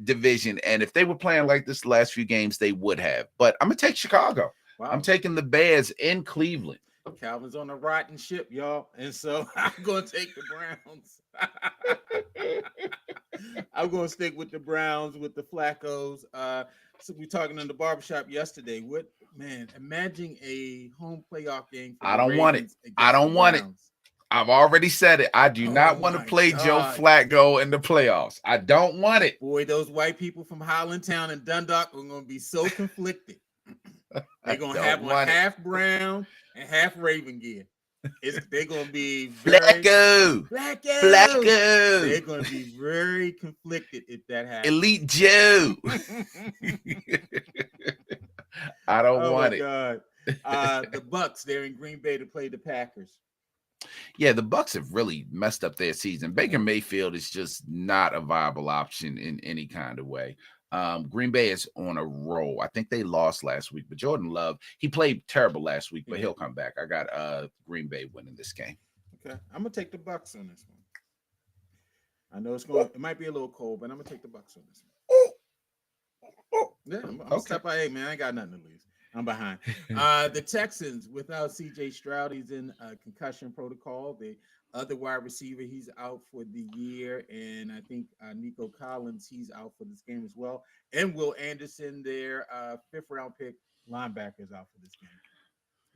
division, and if they were playing like this the last few games, they would have. But I'm gonna take Chicago. Wow. I'm taking the Bears in Cleveland. Calvin's on a rotten ship, y'all, and so I'm gonna take the Browns. I'm gonna stick with the Browns with the Flaccos. So we talking in the barbershop yesterday. What, man? Imagine a home playoff game. For I don't want it. I don't want it. I've already said it. I do not want to play Joe Flacco in the playoffs. I don't want it. Boy, those white people from Highlandtown and Dundalk are gonna be so conflicted. They're gonna have on half brown and half Raven gear. They're gonna be Flacco. They're gonna be very conflicted if that happens. Elite Joe. I don't want it. God. The Bucks, they're in Green Bay to play the Packers. Yeah, the Bucks have really messed up their season. Baker Mayfield is just not a viable option in any kind of way. Green Bay is on a roll. I think they lost last week, but Jordan Love, he played terrible last week, but he'll come back. I got Green Bay winning this game. Okay, I'm gonna take the Bucks on this one. I know it might be a little cold, but I'm gonna take the Bucks on this one. Yeah, I'm step by 8, man. I ain't got nothing to lose. I'm behind. The Texans, without C.J. Stroud, he's in concussion protocol. The other wide receiver, he's out for the year. And I think Nico Collins, he's out for this game as well. And Will Anderson, their 5th-round pick linebacker, is out for this game.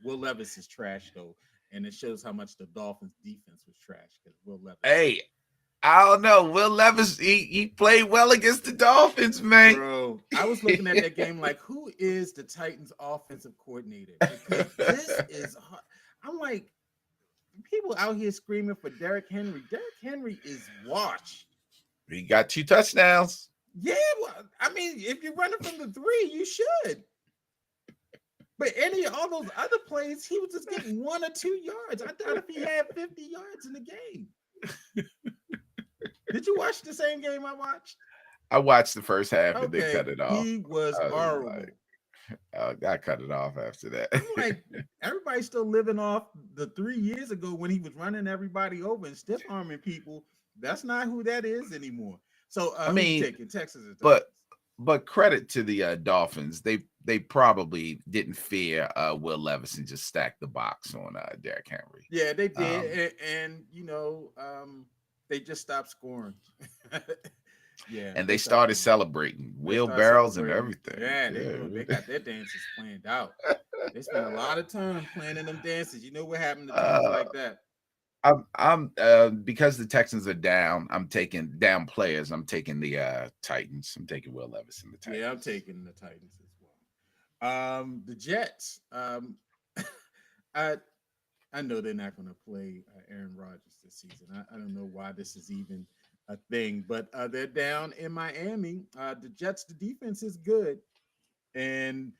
Will Levis is trash, though. And it shows how much the Dolphins' defense was trash because Will Levis. Hey, I don't know. Will Levis, he played well against the Dolphins, man. Bro, I was looking at that game like, who is the Titans' offensive coordinator? Because this is hard. I'm like, people out here screaming for Derrick Henry. Derrick Henry is washed. He got 2 touchdowns. Yeah, well, I mean, if you're running from the 3, you should. But all those other plays, he was just getting 1 or 2 yards. I doubt if he had 50 yards in the game. Did you watch the same game I watched? I watched the first half and they cut it off. He was horrible. I cut it off after that. I'm like, everybody's still living off the 3 years ago when he was running everybody over and stiff arming people. That's not who that is anymore. So I mean, taking Texas, but credit to the Dolphins. They probably didn't fear Will Levis and just stacked the box on Derrick Henry. Yeah, they did, and they just stopped scoring. Yeah, and they started celebrating wheelbarrows and everything. Yeah, they got their dances planned out. They spent a lot of time planning them dances. You know what happened to things like that? I'm because the Texans are down. I'm taking down players. I'm taking the Titans. I'm taking Will Levis and the Titans. Yeah, I'm taking the Titans as well. The Jets. I know they're not going to play Aaron Rodgers this season. I don't know why this is even a thing, but they're down in Miami. The Jets, the defense is good. And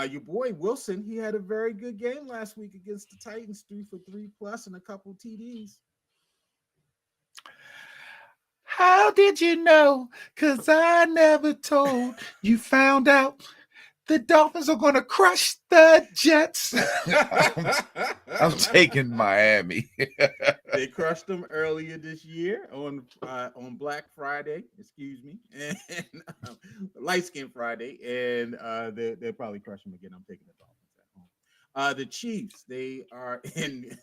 your boy Wilson, he had a very good game last week against the Titans, 3 for 3+ and a couple TDs. How did you know? Because I never told. You found out. The Dolphins are going to crush the Jets. I'm taking Miami. They crushed them earlier this year on Black Friday, and Light Skin Friday, and they'll probably crush them again. I'm taking the Dolphins at home. The Chiefs, they are in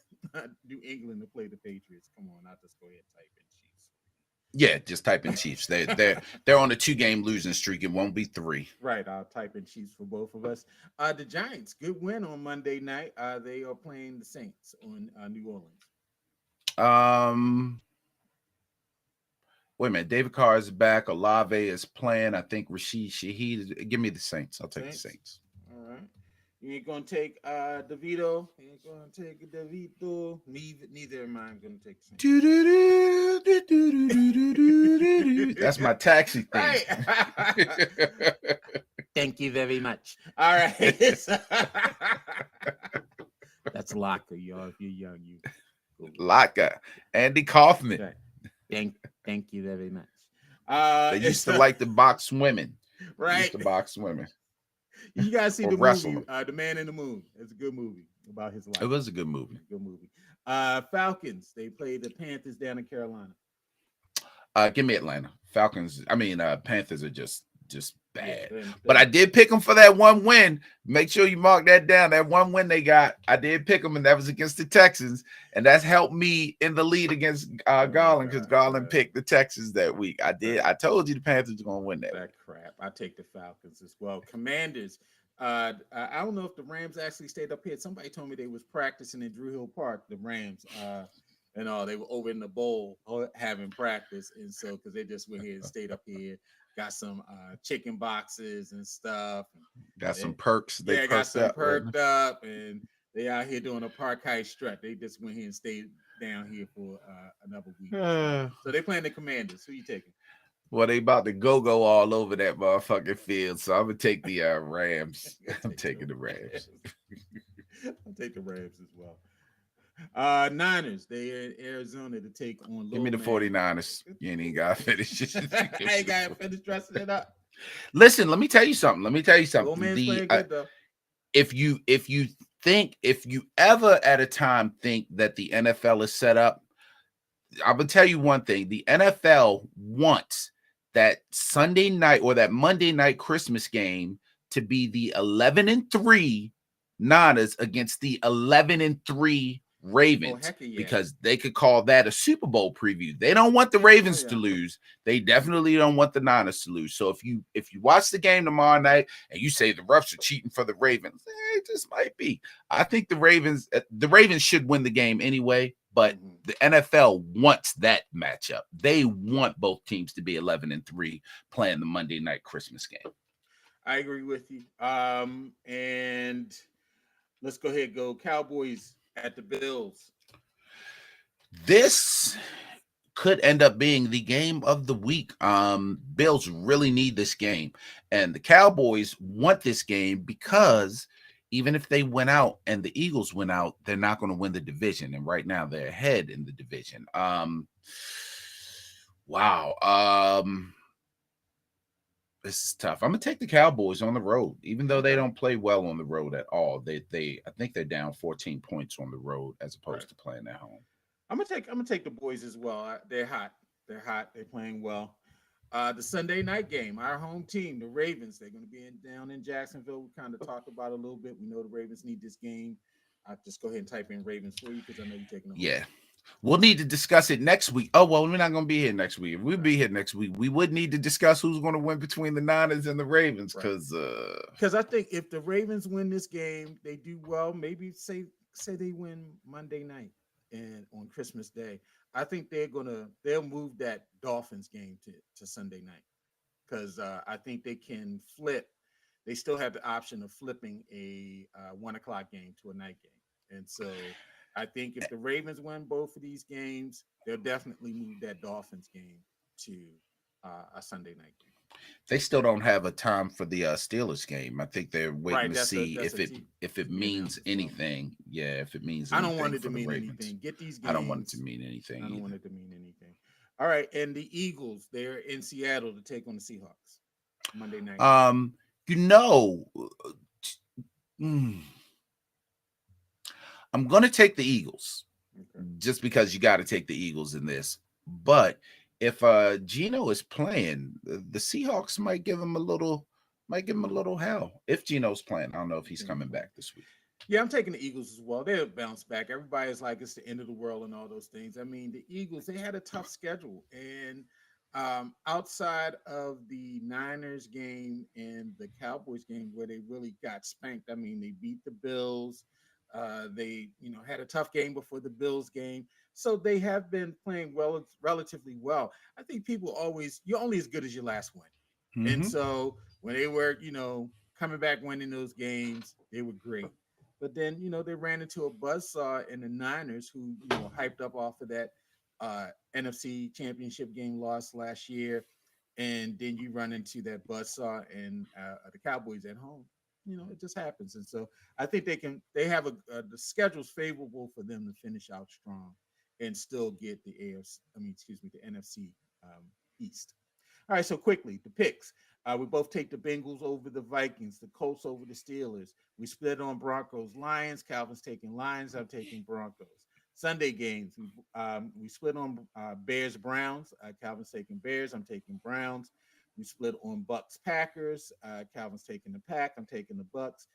New England to play the Patriots. Come on, I'll just go ahead and type in Chiefs. Yeah, just type in Chiefs. They're on a 2-game losing streak. It won't be 3. Right. I'll type in Chiefs for both of us. The Giants, good win on Monday night. They are playing the Saints on New Orleans. Wait a minute. David Carr is back. Olave is playing. I think Rashid Shaheed. Give me the Saints. I'll take the Saints. All right. You ain't gonna take DeVito. You ain't gonna take DeVito. Neither am I gonna take the same. That's my taxi thing. Right. Thank you very much. All right. That's Locker, y'all. If you're young, you go Laka, Andy Kaufman. Right. Thank you very much. They used to like to box women. Right. They used to box women. You guys see Or the wrestle movie, The Man in the Moon. It's a good movie about his life. It was a good movie. Good movie. Falcons. They played the Panthers down in Carolina. Give me Atlanta. Falcons. I mean, Panthers are just bad. Yeah, but I did pick them for that one win. Make sure you mark that down. That one win they got, I did pick them, and that was against the Texans, and that's helped me in the lead against Garland, because Garland picked the Texans that week. I did. I told you the Panthers were gonna win that. That crap. I take the Falcons as well. Commanders. I don't know if the Rams actually stayed up here. Somebody told me they was practicing in Drew Hill Park. The Rams. And all they were over in the bowl having practice, and so because they just went here and stayed up here, got some chicken boxes and stuff, got some perks. They got some perked up, and they out here doing a park high strut. They just went here and stayed down here for another week. So they playing the Commanders. Who you taking? Well, they about to go all over that motherfucking field, so I'm gonna take the Rams. I'm taking the Rams. I'll take the Rams as well. Niners, they in Arizona to take on. Give me the 49ers. You ain't even gotta finish. I ain't gotta finish dressing it up. Listen, let me tell you something. If you ever at a time think that the NFL is set up, I'm gonna tell you one thing. The NFL wants that Sunday night or that Monday night Christmas game to be the 11-3 Niners against the 11-3 Ravens, because they could call that a Super Bowl preview. They don't want the Ravens to lose. They definitely don't want the Niners to lose. So if you watch the game tomorrow night and you say the refs are cheating for the Ravens, it just might be. I think the Ravens should win the game anyway, but the NFL wants that matchup. They want both teams to be 11-3 playing the Monday night Christmas game. I agree with you. And let's go ahead and go Cowboys at the Bills. This could end up being the game of the week. Bills really need this game, and the Cowboys want this game because even if they went out and the Eagles went out, they're not going to win the division. And right now they're ahead in the division. This is tough. I'm gonna take the Cowboys on the road, even though they don't play well on the road at all. I think they're down 14 points on the road as opposed to playing at home. I'm gonna take the boys as well. They're hot. They're playing well. The Sunday night game, our home team, the Ravens, they're going to be down in Jacksonville. We kind of talked about it a little bit. We know the Ravens need this game. I'll just go ahead and type in Ravens for you because I know you're taking them. Yeah. We'll need to discuss it next week. Oh, well, we're not going to be here next week. If we'll be here next week, we would need to discuss who's going to win between the Niners and the Ravens, because I think if the Ravens win this game, they do well. Maybe say they win Monday night and on Christmas Day. I think they'll move that Dolphins game to Sunday night, because I think they can flip. They still have the option of flipping a 1:00 game to a night game, and so I think if the Ravens win both of these games, they'll definitely move that Dolphins game to a Sunday night game. They still don't have a time for the Steelers game. I think they're waiting to see if it means anything. Yeah, if it means anything. I don't want it to mean anything. Get these games. I don't want it to mean anything. I don't want it to mean anything. All right, and the Eagles, they're in Seattle to take on the Seahawks Monday night. I'm going to take the Eagles just because you got to take the Eagles in this. But if Geno is playing, the Seahawks might give him a little hell. If Geno's playing, I don't know if he's coming back this week. Yeah, I'm taking the Eagles as well. They'll bounce back. Everybody's like it's the end of the world and all those things. I mean, the Eagles, they had a tough schedule, and outside of the Niners game and the Cowboys game where they really got spanked, I mean, they beat the Bills. They had a tough game before the Bills game, so they have been playing relatively well. I think people you're only as good as your last win, and so when they were coming back, winning those games, they were great. But then, they ran into a buzzsaw in the Niners, who, hyped up off of that NFC Championship game loss last year. And then you run into that buzzsaw and the Cowboys at home. It just happens. And so I think they have the schedule's favorable for them to finish out strong and still get the the NFC East. All right, so quickly, the picks. We both take the Bengals over the Vikings, the Colts over the Steelers. We split on Broncos, Lions. Calvin's taking Lions. I'm taking Broncos. Sunday games, we split on Bears, Browns. Calvin's taking Bears. I'm taking Browns. We split on Bucks, Packers. Calvin's taking the Pack. I'm taking the Bucks.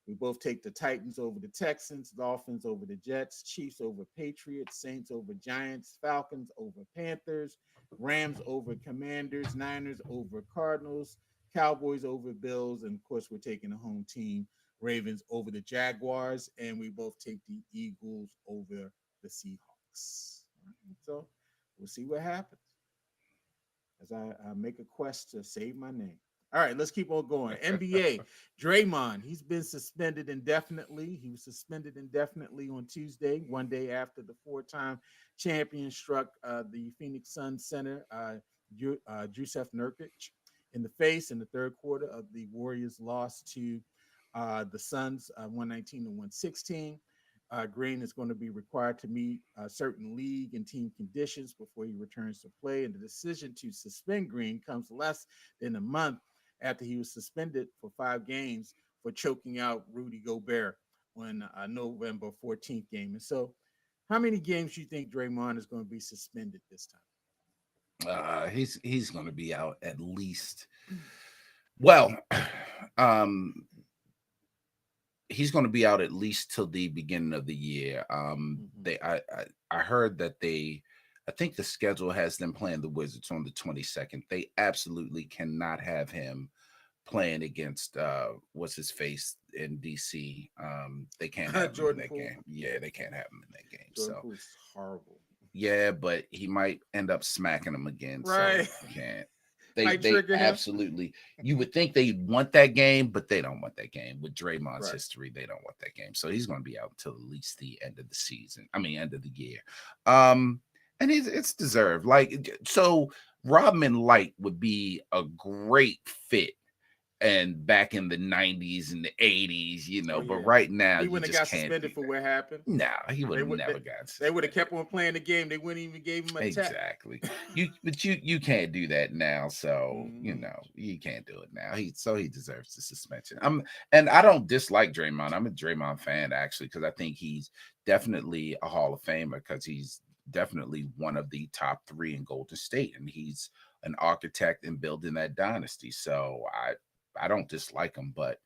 We both take the Titans over the Texans, Dolphins over the Jets, Chiefs over Patriots, Saints over Giants, Falcons over Panthers, Rams over Commanders, Niners over Cardinals, Cowboys over Bills, and of course we're taking the home team, Ravens over the Jaguars, and we both take the Eagles over the Seahawks. So we'll see what happens as I make a quest to save my name. All right, let's keep on going. NBA, Draymond, he's been suspended indefinitely. He was suspended indefinitely on Tuesday, one day after the four-time champion struck the Phoenix Suns center, Jusuf Nurkic, in the face in the third quarter of the Warriors' loss to the Suns, 119 to 116. Green is going to be required to meet certain league and team conditions before he returns to play. And the decision to suspend Green comes less than a month after he was suspended for 5 games for choking out Rudy Gobert on November 14th game. And so, how many games do you think Draymond is going to be suspended this time? He's going to be out at least. Well, he's going to be out at least till the beginning of the year. I heard that I think the schedule has them playing the Wizards on the 22nd. They absolutely cannot have him playing against what's his face in DC. They can't have him in that game. Yeah, they can't have him in that game. Jordan Poole's horrible. Yeah, but he might end up smacking him again. Right. So can't. They absolutely. You would think they want that game, but they don't want that game. With Draymond's history, they don't want that game. So he's going to be out until at least the end of the season. I mean, end of the year. And it's deserved. Like, so Rodman Light would be a great fit. And back in the 90s and the 80s, but right now he wouldn't have got suspended for what happened. No, he would have never got suspended. They would have kept on playing the game. They wouldn't even give him a tap. Exactly. you can't do that now. So you can't do it now. He deserves the suspension. And I don't dislike Draymond. I'm a Draymond fan actually because I think he's definitely a Hall of Famer because he's definitely one of the top 3 in Golden State, and he's an architect in building that dynasty. So I don't dislike him, but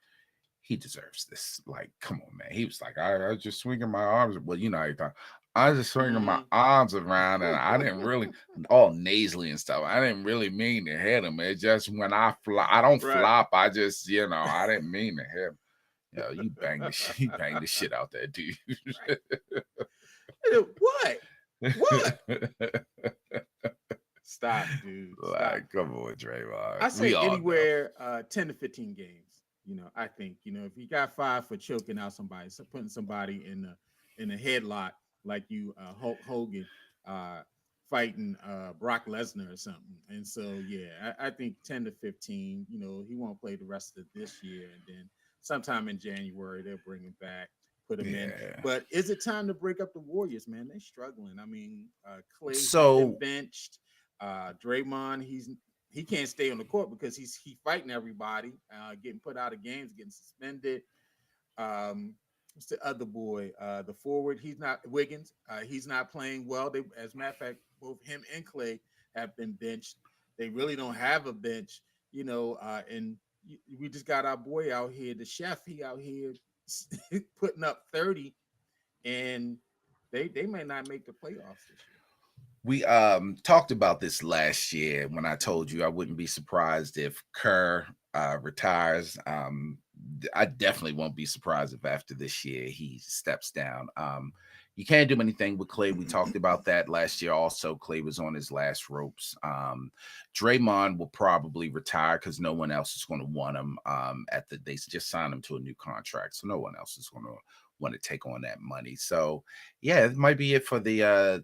he deserves this. Like, come on, man. He was like, I was just swinging my arms. Well, how you talk. I was just swinging my arms around, and I didn't really, all nasally and stuff. I didn't really mean to hit him. It just when I fly, I don't flop. I just, I didn't mean to hit him. You bang the shit out there, dude. What? Stop, dude. Like, come on, Draymond. I say anywhere 10 to 15 games. I think, if you got 5 for choking out somebody, so putting somebody in a headlock like you Hulk Hogan fighting Brock Lesnar or something. And so, yeah, I think 10 to 15, he won't play the rest of this year. And then sometime in January, they'll bring him back, put him in. But is it time to break up the Warriors, man? They're struggling. I mean, Clay's been benched. Draymond, he can't stay on the court because he's fighting everybody, getting put out of games, getting suspended. What's the other boy? The forward, Wiggins. He's not playing well. As a matter of fact, both him and Clay have been benched. They really don't have a bench, and we just got our boy out here, the chef. He out here putting up 30, and they may not make the playoffs this year. We talked about this last year when I told you I wouldn't be surprised if Kerr retires. I definitely won't be surprised if after this year he steps down. You can't do anything with Clay. We talked about that last year. Also, Clay was on his last ropes. Draymond will probably retire because no one else is going to want him. They just signed him to a new contract, so no one else is going to want to take on that money. So, yeah, it might be it for the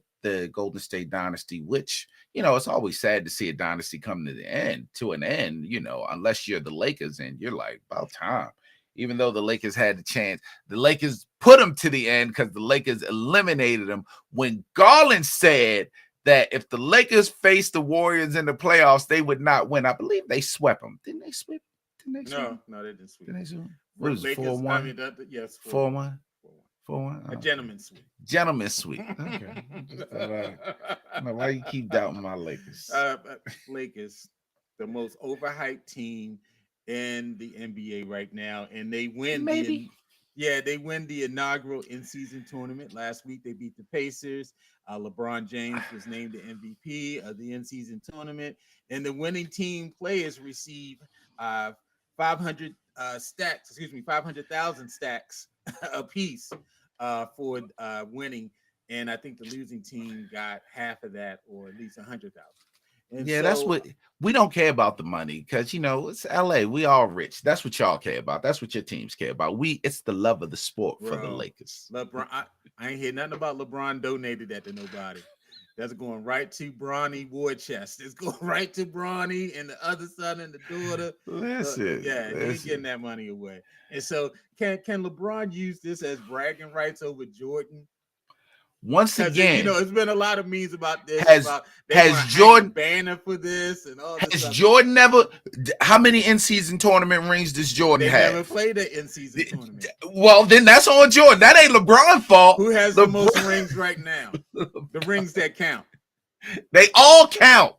Golden State dynasty. Which, it's always sad to see a dynasty come to an end. Unless you're the Lakers and you're like, about time. Even though the Lakers had the chance, the Lakers put them to the end because the Lakers eliminated them when Garland said that if the Lakers faced the Warriors in the playoffs, they would not win. I believe they swept them. Didn't they sweep? No, they didn't sweep. Didn't they sweep? What was it, 4-1? I mean, yes, 4-1. 4-1. A gentleman's sweep. Gentleman's sweep. Okay. I don't know why you keep doubting my Lakers. Lakers, the most overhyped team in the NBA right now, and they win. They win the inaugural in-season tournament last week. They beat the Pacers. LeBron James was named the MVP of the in-season tournament, and the winning team players receive 500,000 stacks a piece for winning. And I think the losing team got half of that, or at least 100,000. That's what we don't care about the money because it's LA. We all rich. That's what y'all care about. That's what your teams care about. It's the love of the sport for the Lakers. LeBron, I ain't hear nothing about LeBron donated that to nobody. That's going right to Bronny war chest. It's going right to Bronny and the other son and the daughter. Listen, he ain't getting that money away. And so, can LeBron use this as bragging rights over Jordan? Once again, it's been a lot of memes about this. Has Jordan banner for this and all? Has Jordan never? How many in-season tournament rings does Jordan have? Never played an in-season tournament. Well, then that's on Jordan. That ain't LeBron's fault. Who has the most rings right now? The rings that count. They all count.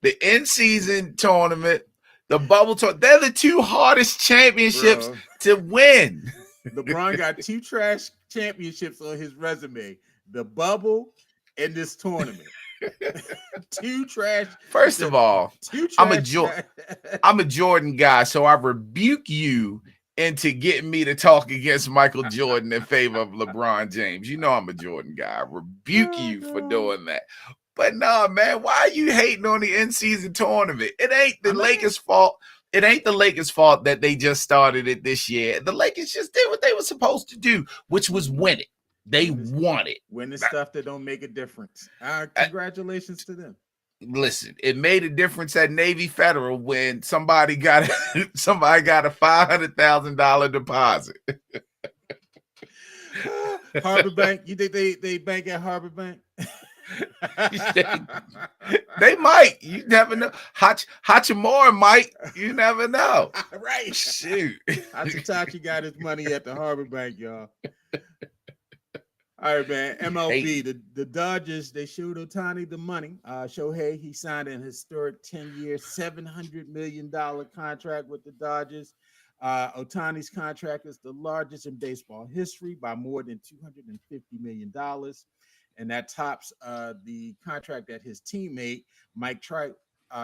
The in-season tournament, the bubble tournament. They're the two hardest championships to win. LeBron got 2 trash championships on his resume. The bubble and this tournament. 2 trash. First of all, I'm a Jordan guy, so I rebuke you into getting me to talk against Michael Jordan in favor of LeBron James. I'm a Jordan guy. I rebuke you for doing that. But no, man, why are you hating on the in-season tournament? It ain't the Lakers' fault. It ain't the Lakers' fault that they just started it this year. The Lakers just did what they were supposed to do, which was win it. They won it. Win the stuff that don't make a difference. Congratulations to them. Listen, it made a difference at Navy Federal when somebody got a $500,000 deposit. Harbor Bank. You think they bank at Harbor Bank? They might. You never know. Hachimura might. You never know. Right. Shoot. Hachitachi got his money at the Harbor Bank, y'all. All right, man. MLB, the Dodgers, they showed Otani the money. Shohei, he signed an historic 10-year, $700 million contract with the Dodgers. Otani's contract is the largest in baseball history by more than $250 million. And that tops the contract that his teammate, Mike Trout,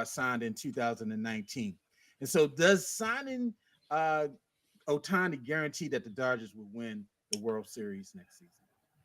signed in 2019. And so does signing Otani guarantee that the Dodgers will win the World Series next season?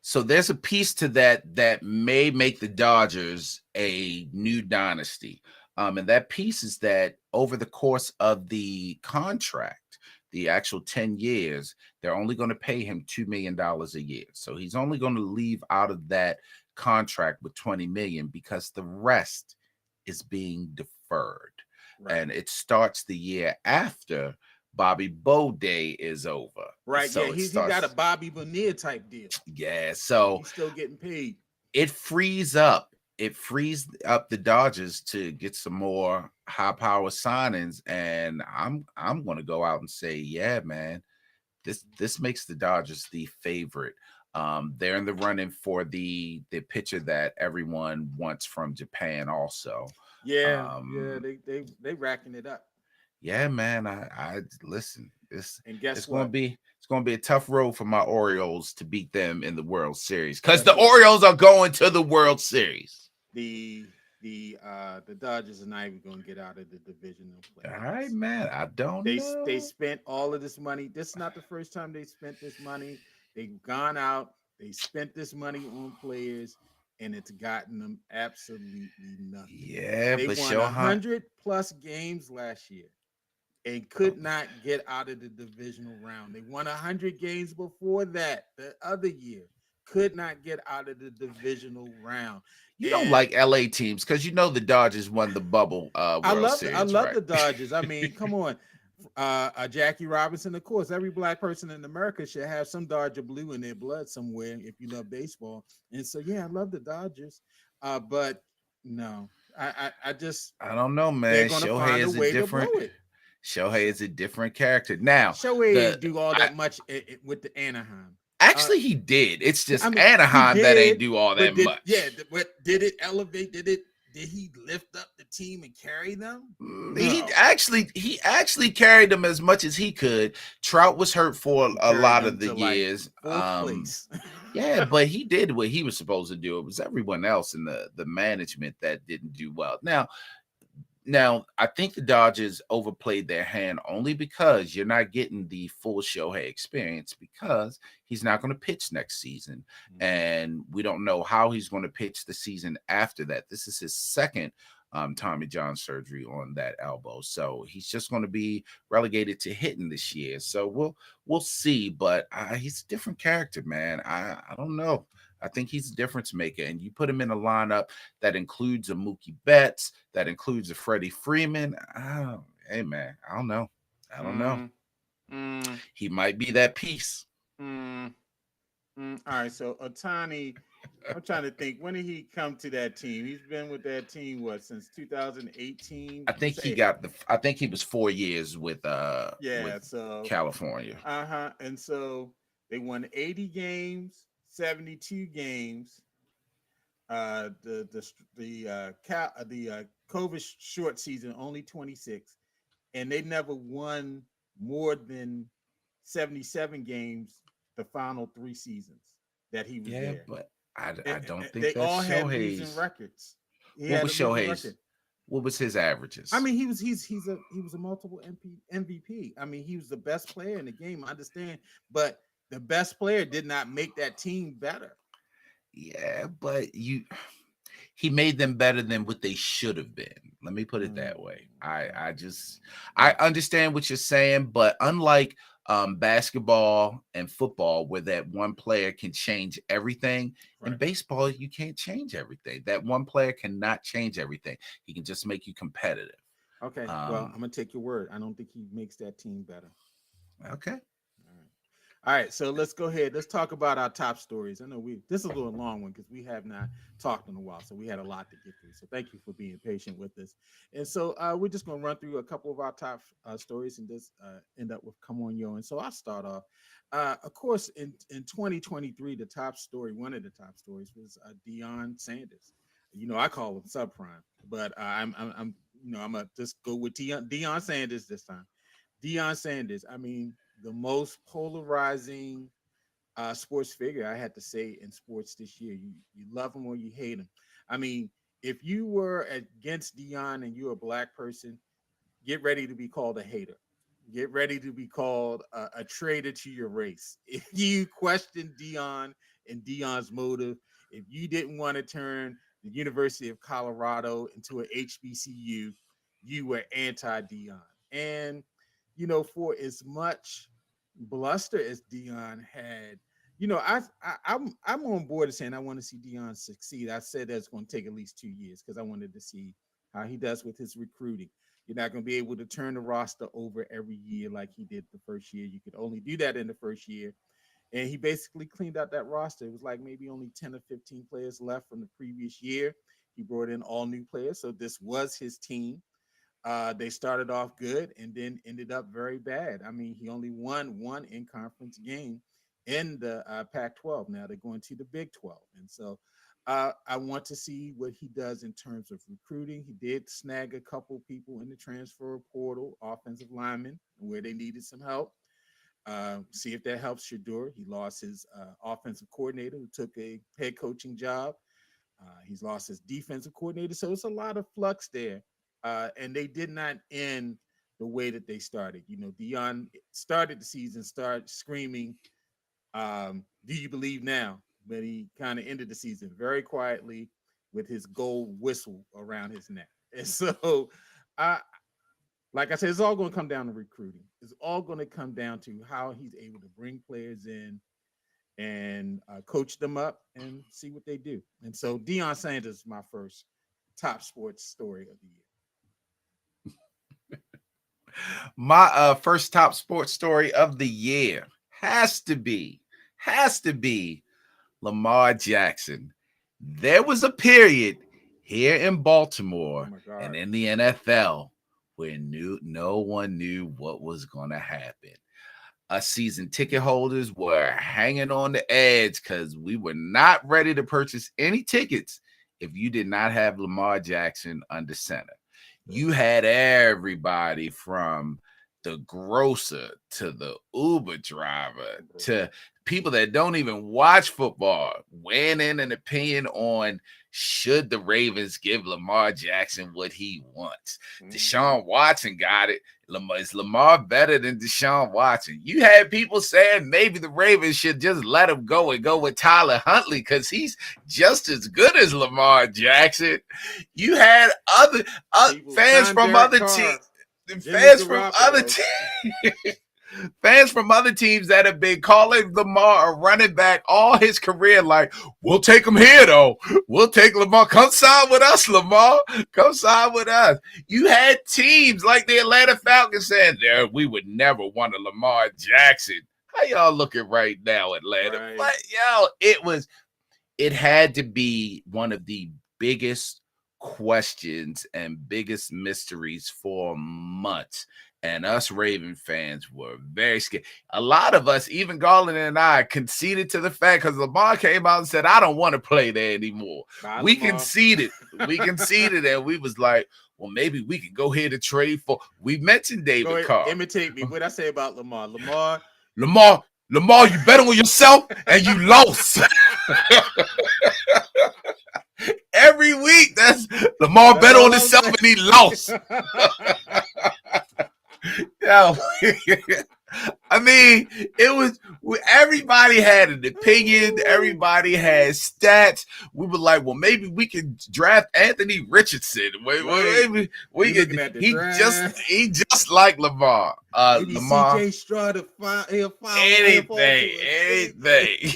So there's a piece to that may make the Dodgers a new dynasty. And that piece is that over the course of the contract, the actual 10 years, they're only going to pay him $2 million a year. So he's only going to leave out of that contract with $20 million because the rest is being deferred. Right. And it starts the year after Bobby Bo Day is over. Right. So yeah, he got a Bobby Bonilla type deal. Yeah. So he's still getting paid. It frees up the Dodgers to get some more high power signings. And I'm gonna go out and say, yeah, man, this makes the Dodgers the favorite. They're in the running for the pitcher that everyone wants from Japan also. Yeah, they racking it up. Yeah, man. I listen. It's what? It's gonna be a tough road for my Orioles to beat them in the World Series because the Orioles are going to the World Series. The Dodgers are not even going to get out of the divisional play. All right, man. I don't know. They spent all of this money. This is not the first time they spent this money. They've gone out They spent this money on players, and it's gotten them absolutely nothing. Yeah, They but won a Shohei, hundred plus games last year and could not get out of the divisional round. They won 100 games before that, the other year, could not get out of the divisional round. you don't And like LA teams because you know the Dodgers won the bubble World I Series, love right? the Dodgers. I mean, come on. Jackie Robinson, of course, every black person in America should have some Dodger blue in their blood somewhere if you love baseball. And so, yeah, I love the Dodgers. But no, I just I don't know, they're man. gonna find a way to blow it. Shohei is a different character. Now, Shohei the didn't do all I, that much with the Anaheim. Uh, actually he did. It's I just mean, he Anaheim that ain't did, do all that but much. but did it elevate? Did he lift up the team and carry them? He No, actually carried them as much as he could. Trout was hurt for he a carried lot them of the to like years. fourth place. Yeah, but he did what he was supposed to do. It was everyone else in the management that didn't do well. Now, I think the Dodgers overplayed their hand only because you're not getting the full Shohei experience because he's not going to pitch next season. And we don't know how he's going to pitch the season after that. This is his second Tommy John surgery on that elbow. So he's just going to be relegated to hitting this year. So we'll see. But he's a different character, man. I don't know. I think he's a difference maker. And you put him in a lineup that includes a Mookie Betts, that includes a Freddie Freeman. Hey, man, I don't know. I don't know. Mm, mm, He might be that piece. mm, All right, so Otani, I'm trying to think. When did he come to that team? He's been with that team since 2018. Say, I think he was 4 years with yeah. So California. and so they won 80 games, 72 games. The COVID short season only 26, and they never won more than 77 games the final 3 seasons that he was Yeah, there. but I don't think They that's all had losing Shohei's. records. He What had was a losing Shohei's? record. What was his I averages? mean, he was a multiple MVP. I mean, he was the best player in the game. I understand, but the best player did not make that team better. Yeah, but he made them better than what they should have been. Let me put it Mm, that way. I just I mm, understand what you're saying, but unlike basketball and football, where that one player can change everything, in right. baseball you can't change everything. That one player cannot change everything. He can just make you competitive. Okay. Well, I'm Um, gonna take your word. I don't think he makes that team better. okay. All right. All right, so let's go ahead. Let's talk about our top stories. I know this is a little long one because we have not talked in a while, so we had a lot to get through. So thank you for being patient with us. And so we're just going to run through a couple of our top stories and just end up with "Come On Yo." And so I'll start off. Of course, in 2023, the top story, one of the top stories, was Deion Sanders. You know, I call him subprime, but I'm gonna just go with Deion Sanders this time. Deion Sanders. I mean, the most polarizing sports figure I had to say in sports this year. You love him or you hate him. I mean, if you were against Deion and you're a black person, get ready to be called a hater. Get ready to be called a traitor to your race. If you question Deion and Deion's motive, if you didn't want to turn the University of Colorado into an HBCU, you were anti Deion. And for as much bluster as Deion had, I'm on board of saying I want to see Deion succeed. I said that's going to take at least 2 years because I wanted to see how he does with his recruiting. You're not going to be able to turn the roster over every year like he did the first year. You could only do that in the first year. And he basically cleaned out that roster. It was like maybe only 10 or 15 players left from the previous year. He brought in all new players. So this was his team. They started off good and then ended up very bad. I mean, he only won one in conference game in the Pac-12. Now they're going to the Big 12. And so I want to see what he does in terms of recruiting. He did snag a couple people in the transfer portal, offensive linemen, where they needed some help. See if that helps Shador. He lost his offensive coordinator who took a head coaching job. He's lost his defensive coordinator. So it's a lot of flux there. And they did not end the way that they started. Deion started the season, started screaming, "Do you believe now?" but he kind of ended the season very quietly with his gold whistle around his neck. And so, I like I said, it's all going to come down to recruiting. It's all going to come down to how he's able to bring players in and coach them up and see what they do. And so, Deion Sanders is my first top sports story of the year. My first top sports story of the year has to be Lamar Jackson. There was a period here in Oh Baltimore my and God. in the NFL where no one knew what was going to happen. Us season ticket holders were hanging on the edge because we were not ready to purchase any tickets if you did not have Lamar Jackson under center. You had everybody from the grocer to the Uber driver to people that don't even watch football weighing in an opinion on should the Ravens give Lamar Jackson what he wants. Deshaun Watson got it. Is Lamar better than Deshaun Watson? You had people saying maybe the Ravens should just let him go and go with Tyler Huntley because he's just as good as Lamar Jackson. You had other fans from other teams. Fans from other teams. Fans from other teams that have been calling Lamar a running back all his career, like, we'll take him here, though. We'll take Lamar. Come sign with us, Lamar. Come sign with us. You had teams like the Atlanta Falcons saying, we would never want a Lamar Jackson. How y'all looking right now, Atlanta? Right. But, it had to be one of the biggest questions and biggest mysteries for months. And us Raven fans were very scared. A lot of us, even Garland and I, conceded to the fact because Lamar came out and said, I don't want to play there anymore. Bye, We Lamar. conceded. And we was like, well, maybe we could go here to trade for. We mentioned David Carr. Imitate me. What I say about Lamar? Lamar, you bet on yourself and you lost. Every week, that's Lamar bet on himself and he lost. I mean, it was everybody had an opinion, everybody had stats. We were like, well, maybe we can draft Anthony Richardson. Maybe we could. He just like Lamar. Maybe Lamar, CJ Stroud anything.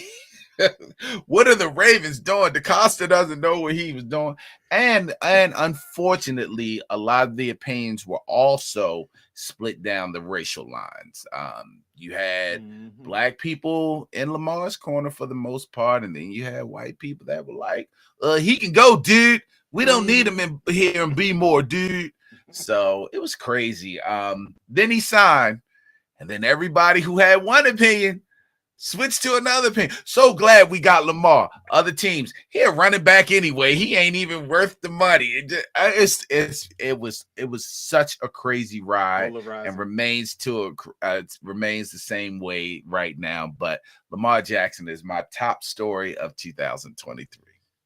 What are the Ravens doing? DeCosta doesn't know what he was doing. And unfortunately, a lot of the opinions were also split down the racial lines. You had black people in Lamar's corner for the most part, and then you had white people that were like, he can go, dude. We don't need him in here and be more, dude. So it was crazy. Then he signed, and then everybody who had one opinion switch to another opinion. So glad we got Lamar. Other teams, he a running back anyway. He ain't even worth the money. It was such a crazy ride, and remains the same way right now. But Lamar Jackson is my top story of 2023.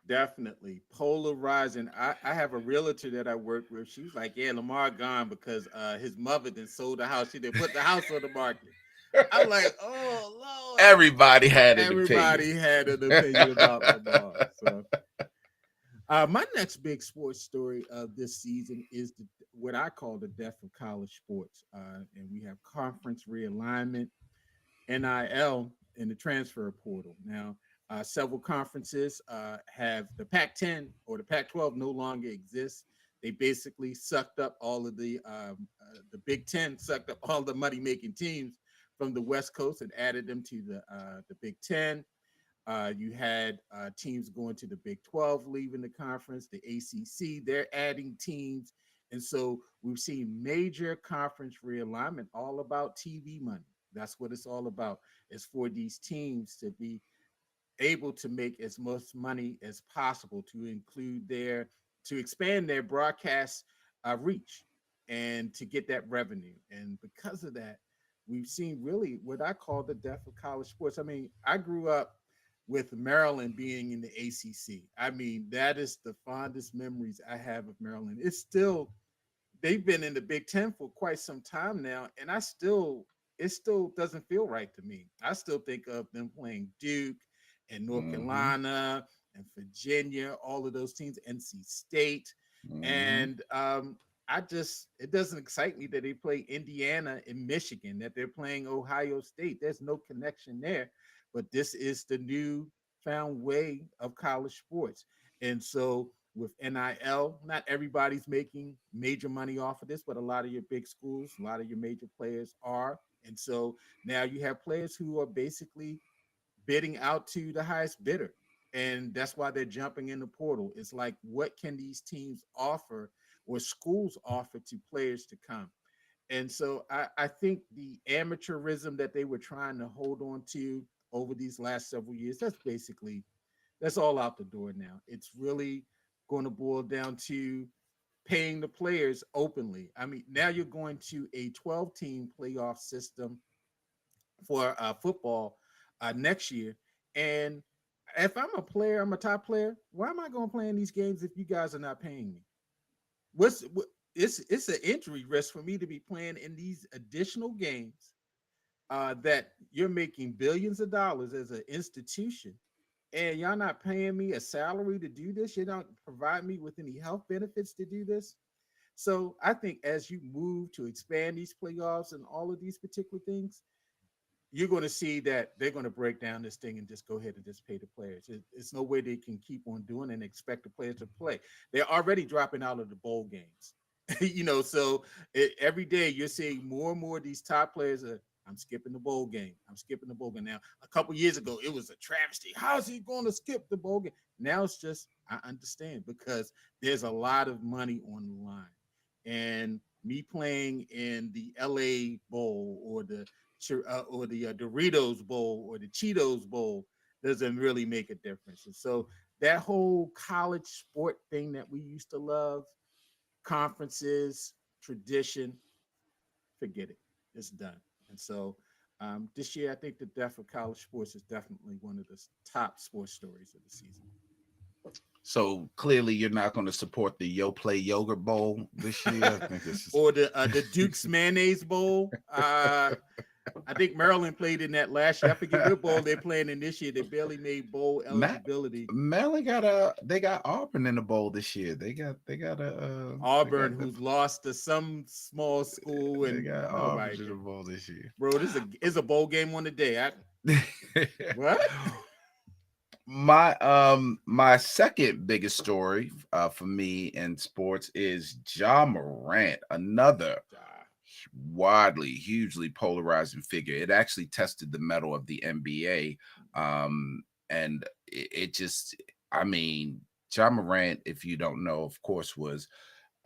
Definitely polarizing. I have a realtor that I work with. She was like, "Yeah, Lamar gone because his mother then sold the house. She didn't put the house on the market." I'm like, oh Lord. Everybody had an opinion about Lamar. So, my next big sports story of this season is what I call the death of college sports. And we have conference realignment, NIL, and the transfer portal. Now, several conferences have the Pac-10 or the Pac-12 no longer exists. They basically sucked up all of the Big Ten, sucked up all the money-making teams from the West Coast and added them to the Big Ten. You had teams going to the Big 12, leaving the conference, the ACC, they're adding teams. And so we've seen major conference realignment, all about TV money. That's what it's all about, is for these teams to be able to make as much money as possible to expand their broadcast reach and to get that revenue. And because of that, we've seen really what I call the death of college sports. I mean, I grew up with Maryland being in the ACC. I mean, that is the fondest memories I have of Maryland. They've been in the Big Ten for quite some time now, and it still doesn't feel right to me. I still think of them playing Duke and North Carolina and Virginia, all of those teams, NC State. And it doesn't excite me that they play Indiana and Michigan, that they're playing Ohio State. There's no connection there. But this is the new found way of college sports. And so with NIL, not everybody's making major money off of this, but a lot of your big schools, a lot of your major players are. And so now you have players who are basically bidding out to the highest bidder. And that's why they're jumping in the portal. It's like, what can these teams offer or schools offer to players to come? And so I think the amateurism that they were trying to hold on to over these last several years, that's all out the door now. It's really going to boil down to paying the players openly. I mean, now you're going to a 12-team playoff system for football next year. And if I'm a player, I'm a top player. Why am I going to play in these games if you guys are not paying me? It's an injury risk for me to be playing in these additional games that you're making billions of dollars as an institution, and y'all not paying me a salary to do this. You don't provide me with any health benefits to do this. So I think as you move to expand these playoffs and all of these particular things, you're going to see that they're going to break down this thing and just go ahead and just pay the players. It's no way they can keep on doing and expect the players to play. They're already dropping out of the bowl games. So every day you're seeing more and more of these top players are, I'm skipping the bowl game. I'm skipping the bowl game. Now, a couple years ago, it was a travesty. How's he going to skip the bowl game? Now it's just, I understand, because there's a lot of money on the line. And me playing in the LA Bowl or the Doritos Bowl or the Cheetos Bowl doesn't really make a difference. And so that whole college sport thing that we used to love, conferences, tradition, forget it. It's done. And so this year, I think the death of college sports is definitely one of the top sports stories of the season. So clearly, you're not going to support the Yo Play Yogurt Bowl this year. I think this is or the Duke's Mayonnaise Bowl. I think Maryland played in that last year. I forget what bowl they're playing in this year. They barely made bowl eligibility. Maryland they got Auburn in the bowl this year. They got Auburn, who's lost to some small school, and they got Auburn in the bowl this year. Bro, this is a bowl game on the day. What? My second biggest story for me in sports is Ja Morant, another hugely polarizing figure. It actually tested the mettle of the NBA, and it just, I mean, Ja Morant, if you don't know, of course, was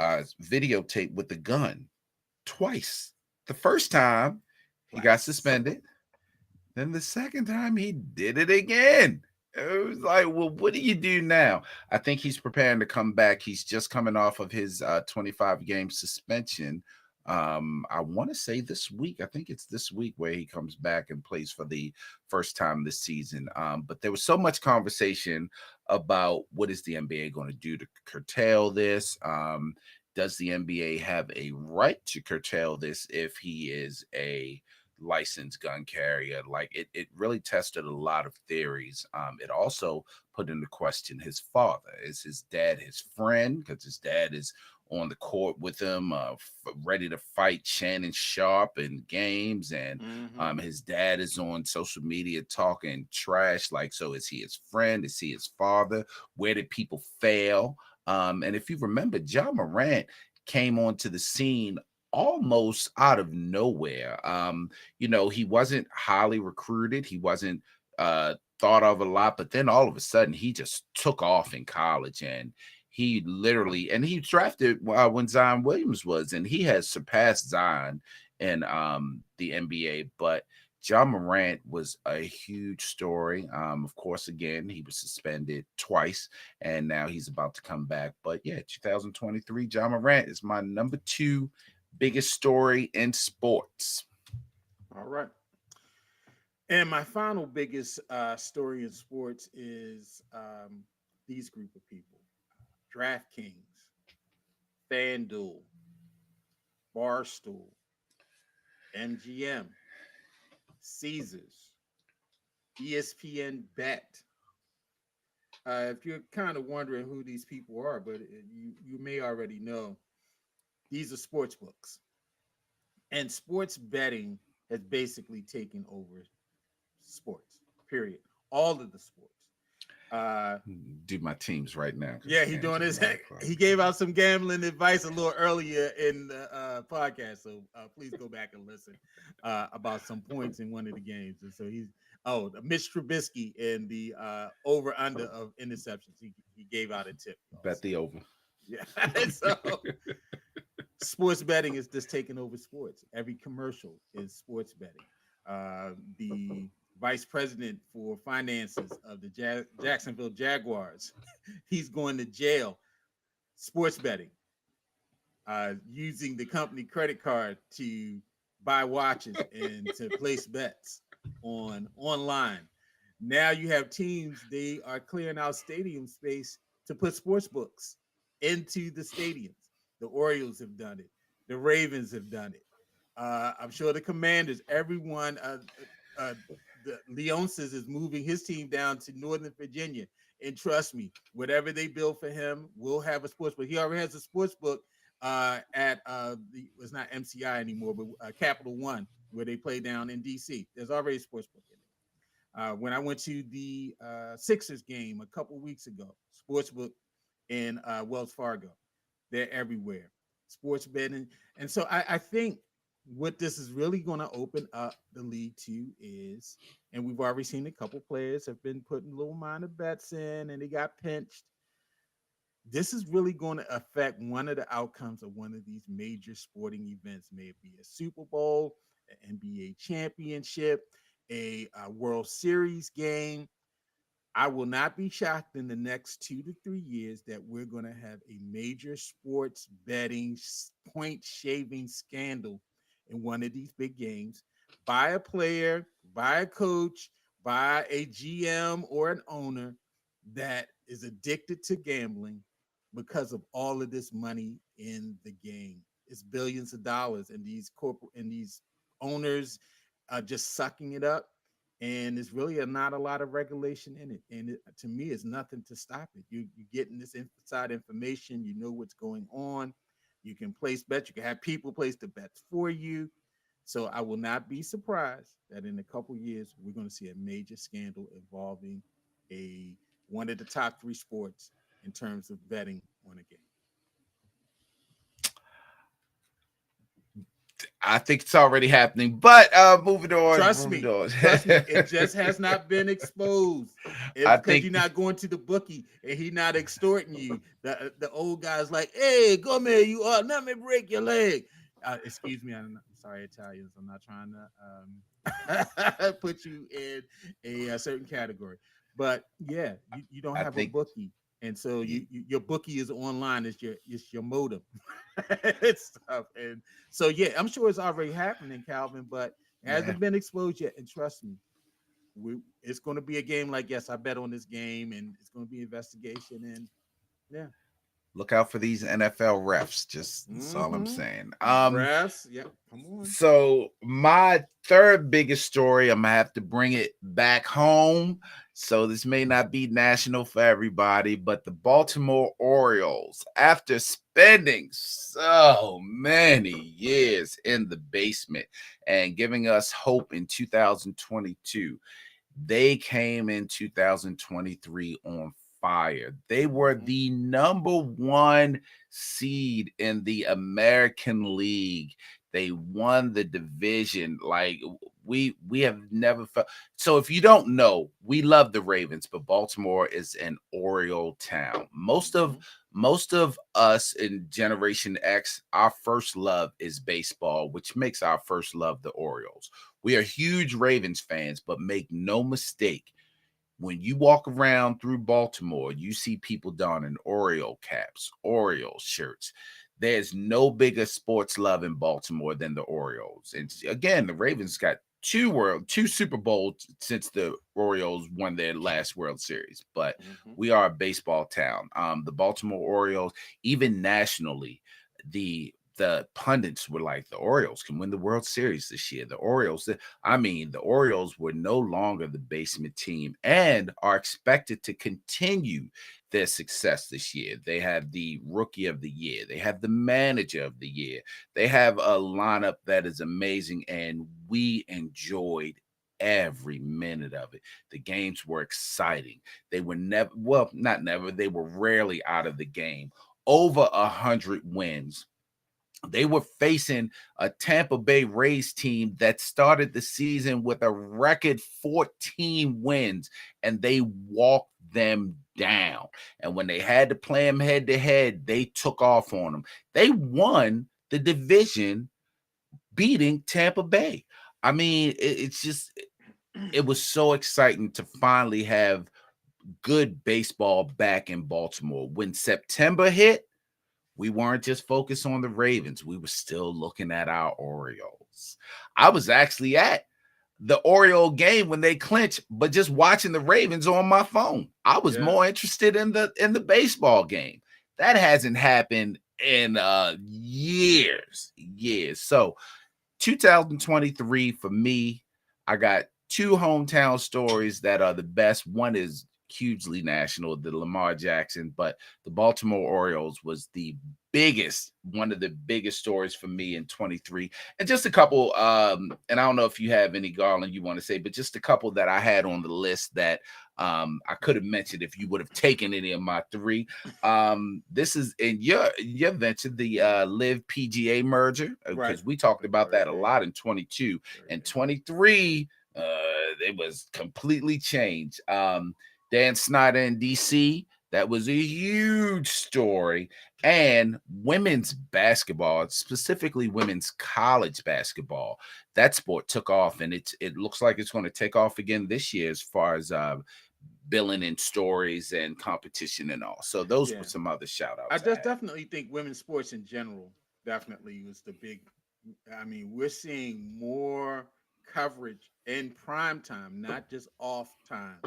videotaped with a gun twice. The first time he got suspended, then the second time he did it again. It was like, well, what do you do now? I think he's preparing to come back. He's just coming off of his 25-game suspension. I want to say this week. I think it's this week where he comes back and plays for the first time this season. But there was so much conversation about what is the NBA going to do to curtail this? Does the NBA have a right to curtail this if he is a licensed gun carrier? Like it really tested a lot of theories. It also put into question his father. Is his dad his friend? Because his dad is on the court with him, ready to fight Shannon Sharp in games, and his dad is on social media talking trash. Like, so is he his friend? Is he his father? Where did people fail? And if you remember, Ja Morant came onto the scene almost out of nowhere. He wasn't highly recruited. He wasn't thought of a lot, but then all of a sudden he just took off in college, and he was drafted when Zion Williams was, and he has surpassed Zion in the NBA. But Ja Morant was a huge story. Of course, again, he was suspended twice, and now he's about to come back. But yeah, 2023, Ja Morant is my number 2 biggest story in sports. All right. And my final biggest story in sports is these group of people: DraftKings, FanDuel, Barstool, MGM, Caesars, ESPN Bet, if you're kind of wondering who these people are, but you may already know, these are sports books, and sports betting has basically taken over sports. Period. All of the sports. Uh, Do my teams right now. yeah, he doing his. He gave out some gambling advice a little earlier in the podcast, so please go back and listen about some points in one of the games. And so he's Mitch Trubisky in the over under of interceptions. He gave out a tip. Bet the over. Yeah, so sports betting is just taking over sports. Every commercial is sports betting. The vice president for finances of the Jacksonville Jaguars, he's going to jail. Sports betting, using the company credit card to buy watches and to place bets online. Now you have teams, they are clearing out stadium space to put sports books into the stadiums. The Orioles have done it. The Ravens have done it. I'm sure the Commanders, everyone, the Leonsis is moving his team down to Northern Virginia. And trust me, whatever they build for him, we'll have a sports book. He already has a sports book at it's not MCI anymore, but Capital One, where they play down in DC. There's already a sports book in it. When I went to the Sixers game a couple weeks ago, sports book in Wells Fargo, they're everywhere. Sports betting, and so I think what this is really going to open up the league to is, and we've already seen a couple players have been putting little minor bets in, and they got pinched. This is really going to affect one of the outcomes of one of these major sporting events. May it be a Super Bowl, an NBA championship, a World Series game. I will not be shocked in the next 2 to 3 years that we're going to have a major sports betting point shaving scandal in one of these big games by a player, by a coach, by a GM or an owner that is addicted to gambling because of all of this money in the game. It's billions of dollars, and these owners are just sucking it up. And there's really not a lot of regulation in it. And to me, it's nothing to stop it. You're getting this inside information. You know what's going on. You can place bets. You can have people place the bets for you. So I will not be surprised that in a couple years, we're going to see a major scandal involving one of the top 3 sports in terms of betting on a game. I think it's already happening, but moving on. Trust me, it just has not been exposed. Because you're not going to the bookie and he's not extorting you. The old guy's like, "Hey, come here, you are. Let me break your leg." Excuse me, I'm sorry, Italians. I'm not trying to put you in a certain category, but yeah, you don't have a bookie. And so your bookie is online. It's your modem and stuff. And so yeah, I'm sure it's already happening, Calvin, but it hasn't been exposed yet. And trust me, it's going to be a game like, yes, I bet on this game, and it's going to be investigation. And yeah, look out for these NFL refs. That's all I'm saying. Refs, yeah, come on. So my third biggest story, I'm gonna have to bring it back home. So this may not be national for everybody, but the Baltimore Orioles, after spending so many years in the basement and giving us hope in 2022, they came in 2023 on fire. They were the number 1 seed in the American League. They won the division. Like we have never felt. So if you don't know, we love the Ravens, but Baltimore is an Oriole town. Most of us in Generation X, our first love is baseball, which makes our first love the Orioles. We are huge Ravens fans, but make no mistake, when you walk around through Baltimore, you see people donning Oriole caps, Oriole shirts. There's no bigger sports love in Baltimore than the Orioles. And again, the Ravens got 2 Super Bowls since the Orioles won their last World Series. But we are a baseball town. The Baltimore Orioles, even nationally, the the pundits were like, the Orioles can win the World Series this year. The Orioles were no longer the basement team and are expected to continue their success this year. They have the rookie of the year. They have the manager of the year. They have a lineup that is amazing, and we enjoyed every minute of it. The games were exciting. They were never, well, not never, they were rarely out of the game. Over 100 wins. They were facing a Tampa Bay Rays team that started the season with a record 14 wins, and they walked them down. And when they had to play them head to head, they took off on them. They won the division, beating Tampa Bay. I mean, it was so exciting to finally have good baseball back in Baltimore. When September hit, we weren't just focused on the Ravens. We were still looking at our Orioles. I was actually at the Oriole game when they clinched, but just watching the Ravens on my phone. I was more interested in the baseball game. That hasn't happened in years. So 2023 for me, I got two hometown stories that are the best. One is hugely national, the Lamar Jackson, but the Baltimore Orioles was one of the biggest stories for me in 23. And just a couple, and I don't know if you have any, Garland, you want to say, but just a couple that I had on the list that I could have mentioned if you would have taken any of my three. This is in your venture, the Live PGA merger, because we talked about that a lot in 22 and 23. It was completely changed. Dan Snyder in DC, that was a huge story. And women's basketball, specifically women's college basketball, that sport took off, and it looks like it's going to take off again this year as far as billing and stories and competition and all. So those were some other shout outs. I just definitely think women's sports in general definitely was the big. I mean, we're seeing more coverage in prime time, not just off time,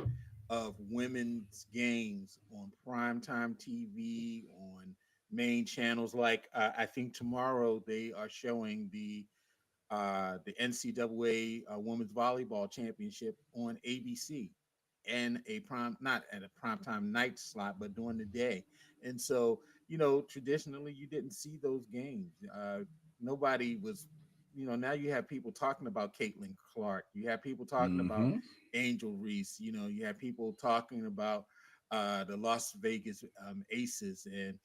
of women's games on primetime TV, on main channels. Like I think tomorrow they are showing the NCAA Women's Volleyball Championship on ABC, and not at a primetime night slot, but during the day. And so, traditionally you didn't see those games. Nobody was, now you have people talking about Caitlin Clark. You have people talking about Angel Reese. You have people talking about the Las Vegas Aces, and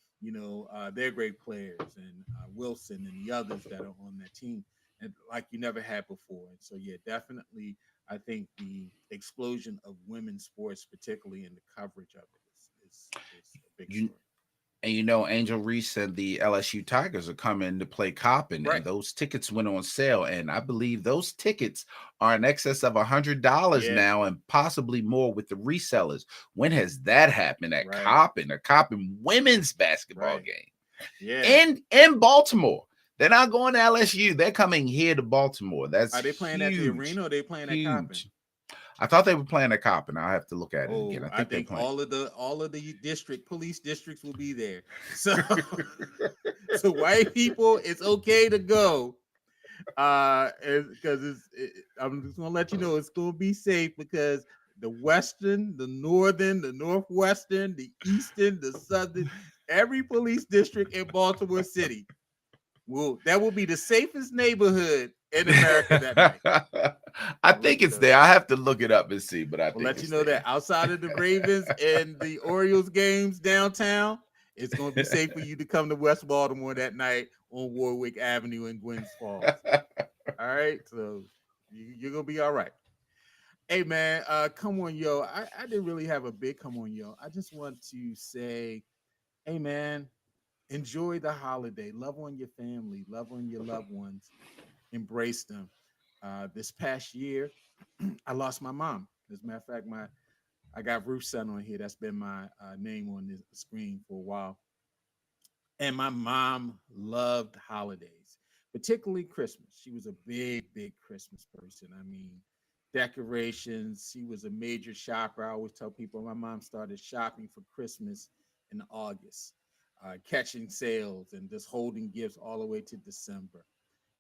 they're great players, and Wilson and the others that are on that team, and like you never had before. And so, yeah, definitely, I think the explosion of women's sports, particularly in the coverage of it, is a big story. And Angel Reese and the LSU Tigers are coming to play Coppin, and those tickets went on sale. And I believe those tickets are in excess of $100 now, and possibly more with the resellers. When has that happened at Coppin, a Coppin women's basketball game? Yeah, in Baltimore. They're not going to LSU. They're coming here to Baltimore. Are they playing at the arena, or are they playing at Coppin? I thought they were playing at Coppin. I'll have to look at it again. I think all of the police districts will be there. So, so white people, it's okay to go. Because I'm just gonna let you know it's gonna be safe, because the Western, the Northern, the Northwestern, the Eastern, the Southern, every police district in Baltimore City that will be the safest neighborhood in America that night. I think it's there. I have to look it up and see, but I think let you know that outside of the Ravens and the Orioles games downtown, it's going to be safe for you to come to West Baltimore that night on Warwick Avenue in Gwynns Falls. All right, so you're gonna be all right. Hey man, come on, yo. I didn't really have a big come on, yo. I just want to say, hey man, enjoy the holiday. Love on your family. Love on your loved ones. Embrace them. This past year, I lost my mom. As a matter of fact, I got Ruth's son on here. That's been my name on the screen for a while. And my mom loved holidays, particularly Christmas. She was a big Christmas person. I mean, decorations. She was a major shopper. I always tell people my mom started shopping for Christmas in August. catching sales and just holding gifts all the way to December.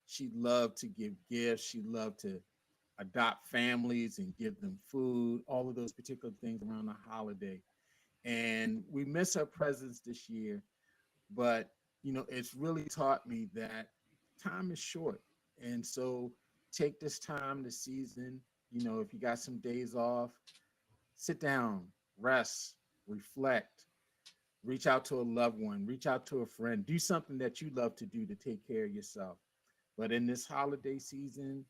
She loved to give gifts. She loved to adopt families and give them food, all of those particular things around the holiday. And we miss her presence this year, but it's really taught me that time is short. And so take this time, this season, if you got some days off, sit down, rest, reflect, reach out to a loved one, reach out to a friend, do something that you love to do to take care of yourself. But in this holiday season,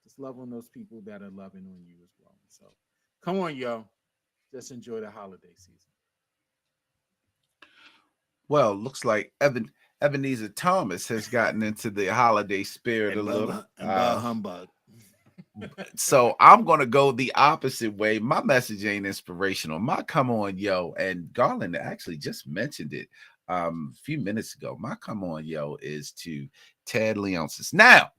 just love on those people that are loving on you as well. So come on, yo. Just enjoy the holiday season. Well, looks like Ebenezer Thomas has gotten into the holiday spirit a little. Humbug. So I'm going to go the opposite way. My message ain't inspirational. My come on, yo. And Garland actually just mentioned it a few minutes ago. My come on, yo, is to Ted Leonsis. Now,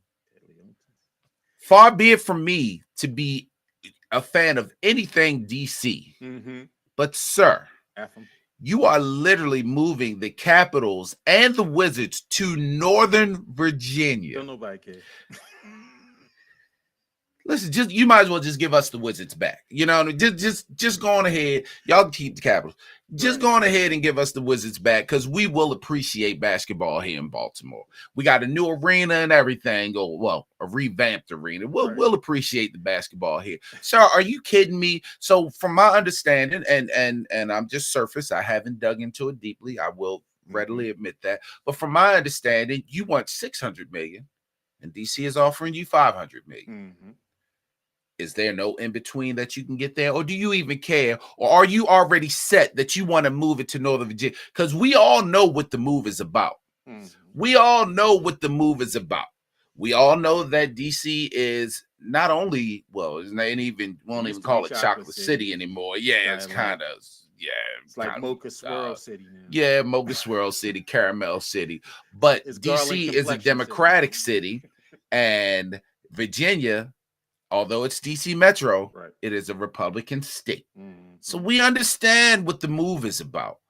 far be it from me to be a fan of anything DC, but sir, you are literally moving the Capitals and the Wizards to Northern Virginia. Don't nobody care. Listen, you might as well just give us the Wizards back. Just go on ahead. Y'all can keep the Capitals. Just go on ahead and give us the Wizards back because we will appreciate basketball here in Baltimore. We got a new arena and everything. A revamped arena. We'll appreciate the basketball here. Sir, are you kidding me? So from my understanding, and I'm just surface, I haven't dug into it deeply. I will readily admit that. But from my understanding, you want $600 million, and DC is offering you $500 million. Is there no in between that you can get there? Or do you even care? Or are you already set that you want to move it to Northern Virginia? Because we all know what the move is about. We all know what the move is about. We all know that DC is not only, won't even call it Chocolate City anymore. Yeah, it's kind of, it's like Mocha Swirl City now. Yeah, Mocha Swirl City, Caramel City. But DC is a Democratic city, and Virginia, although it's DC Metro, it is a Republican state. So we understand what the move is about.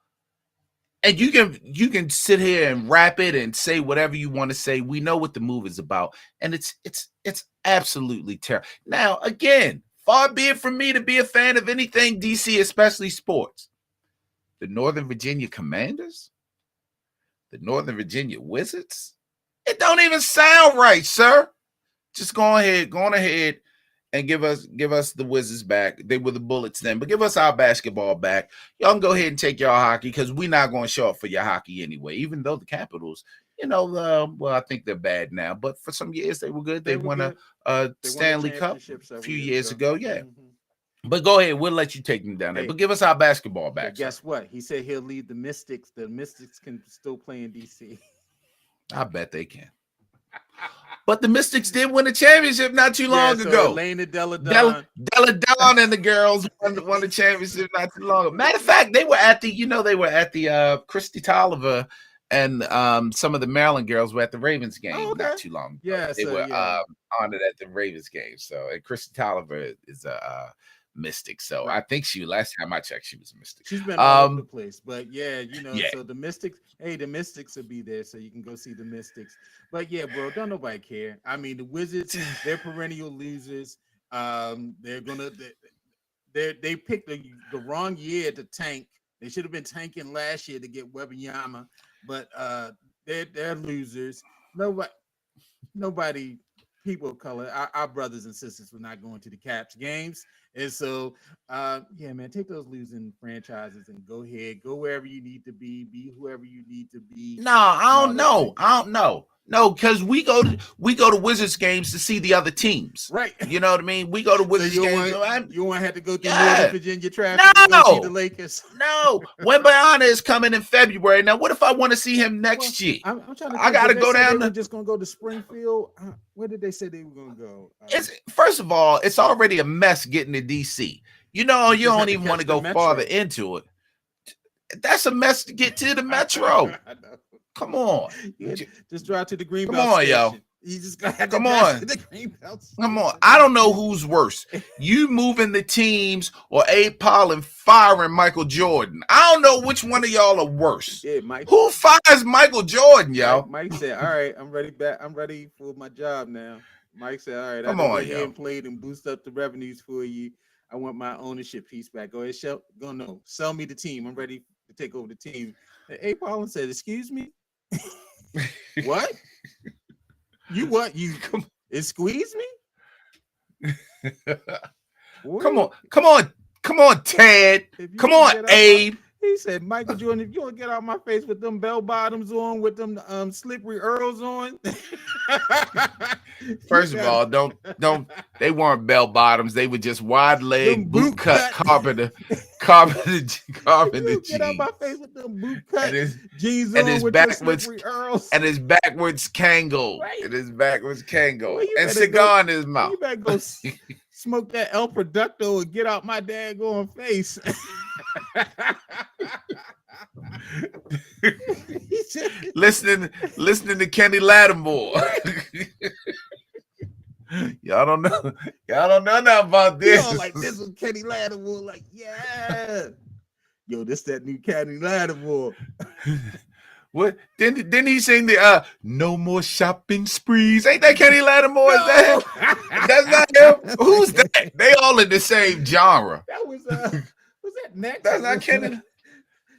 And you can sit here and rap it and say whatever you want to say. We know what the move is about. And it's absolutely terrible. Now, again, far be it from me to be a fan of anything DC, especially sports. The Northern Virginia Commanders? The Northern Virginia Wizards? It don't even sound right, sir. Just go on ahead and give us the Wizards back. They were the Bullets then, but give us our basketball back. Y'all can go ahead and take y'all hockey because we're not going to show up for your hockey anyway. Even though the Capitals, I think they're bad now, but for some years they were good. They won a Stanley Cup a few years ago. Yeah. But go ahead, we'll let you take them down there. But give us our basketball back. Guess what? He said he'll lead the Mystics. The Mystics can still play in DC. I bet they can. But the Mystics did win a championship not too long ago. Elena Della Don and the girls won the championship not too long ago. Matter of fact, they were at the Christy Tolliver and some of the Maryland girls were at the Ravens game not too long ago. Yeah, they were honored at the Ravens game. So and Christy Tolliver is a Mystic. So I think last time I checked, she was a Mystic. She's been all over the place. But so the Mystics, the Mystics will be there, so you can go see the Mystics. But yeah, bro, don't nobody care. I mean, the Wizards, they're perennial losers. They picked the wrong year to tank. They should have been tanking last year to get Wembanyama, but they're losers. Nobody, people of color, our brothers and sisters were not going to the Caps games. And so, man, take those losing franchises and go ahead, go wherever you need to be whoever you need to be. No, I don't know. No, because we go to Wizards games to see the other teams. Right. You know what I mean? We go to Wizards games. You won't have to go through Northern Virginia traffic to go see the Lakers. No. Wembanyama is coming in February. Now, what if I want to see him next year? I'm trying to I got to go down. They're just going to go to Springfield. Where did they say they were going to go? First of all, it's already a mess getting to D.C. You don't even want to go farther into it. That's a mess to get to the Metro. I know. Come on. Just drive to the Greenbelt Come on, station. You just gonna have Come to on. the green belts. Come on. I don't know who's worse. You moving the teams or Paul and firing Michael Jordan. I don't know which one of y'all are worse. Yeah, Mike. Who fires Michael Jordan, yo? Mike said, all right, I'm ready back. I'm ready for my job now. Mike said, all right, Come I on, went yo. here and played and boost up the revenues for you. I want my ownership piece back. Go ahead, sell me the team. I'm ready to take over the team. And Paul said, excuse me? What? You what? You squeeze me? Come on, Ted. Come on, Abe. He said, Michael Jordan, if you don't get out my face with them bell bottoms on, with them slippery Earls on. First of all, don't they weren't bell bottoms, they were just wide leg boot cut carpenter jeans. Get out my face with them boot cut jeans on with the slippery Earls. And his backwards Kango. Right. And his backwards Kango. Well, and cigar in his mouth. You better go smoke that El Producto and get out my daggone face. listening to Kenny Lattimore. Y'all don't know nothing about this. You know, like this was Kenny Lattimore. Like, yeah. Yo, this that new Kenny Lattimore. What? Didn't he sing the No More Shopping Sprees? Ain't that Kenny Lattimore? No. Is that him? That's not him. Who's that? They all in the same genre. That was that Next? That's not Kenny.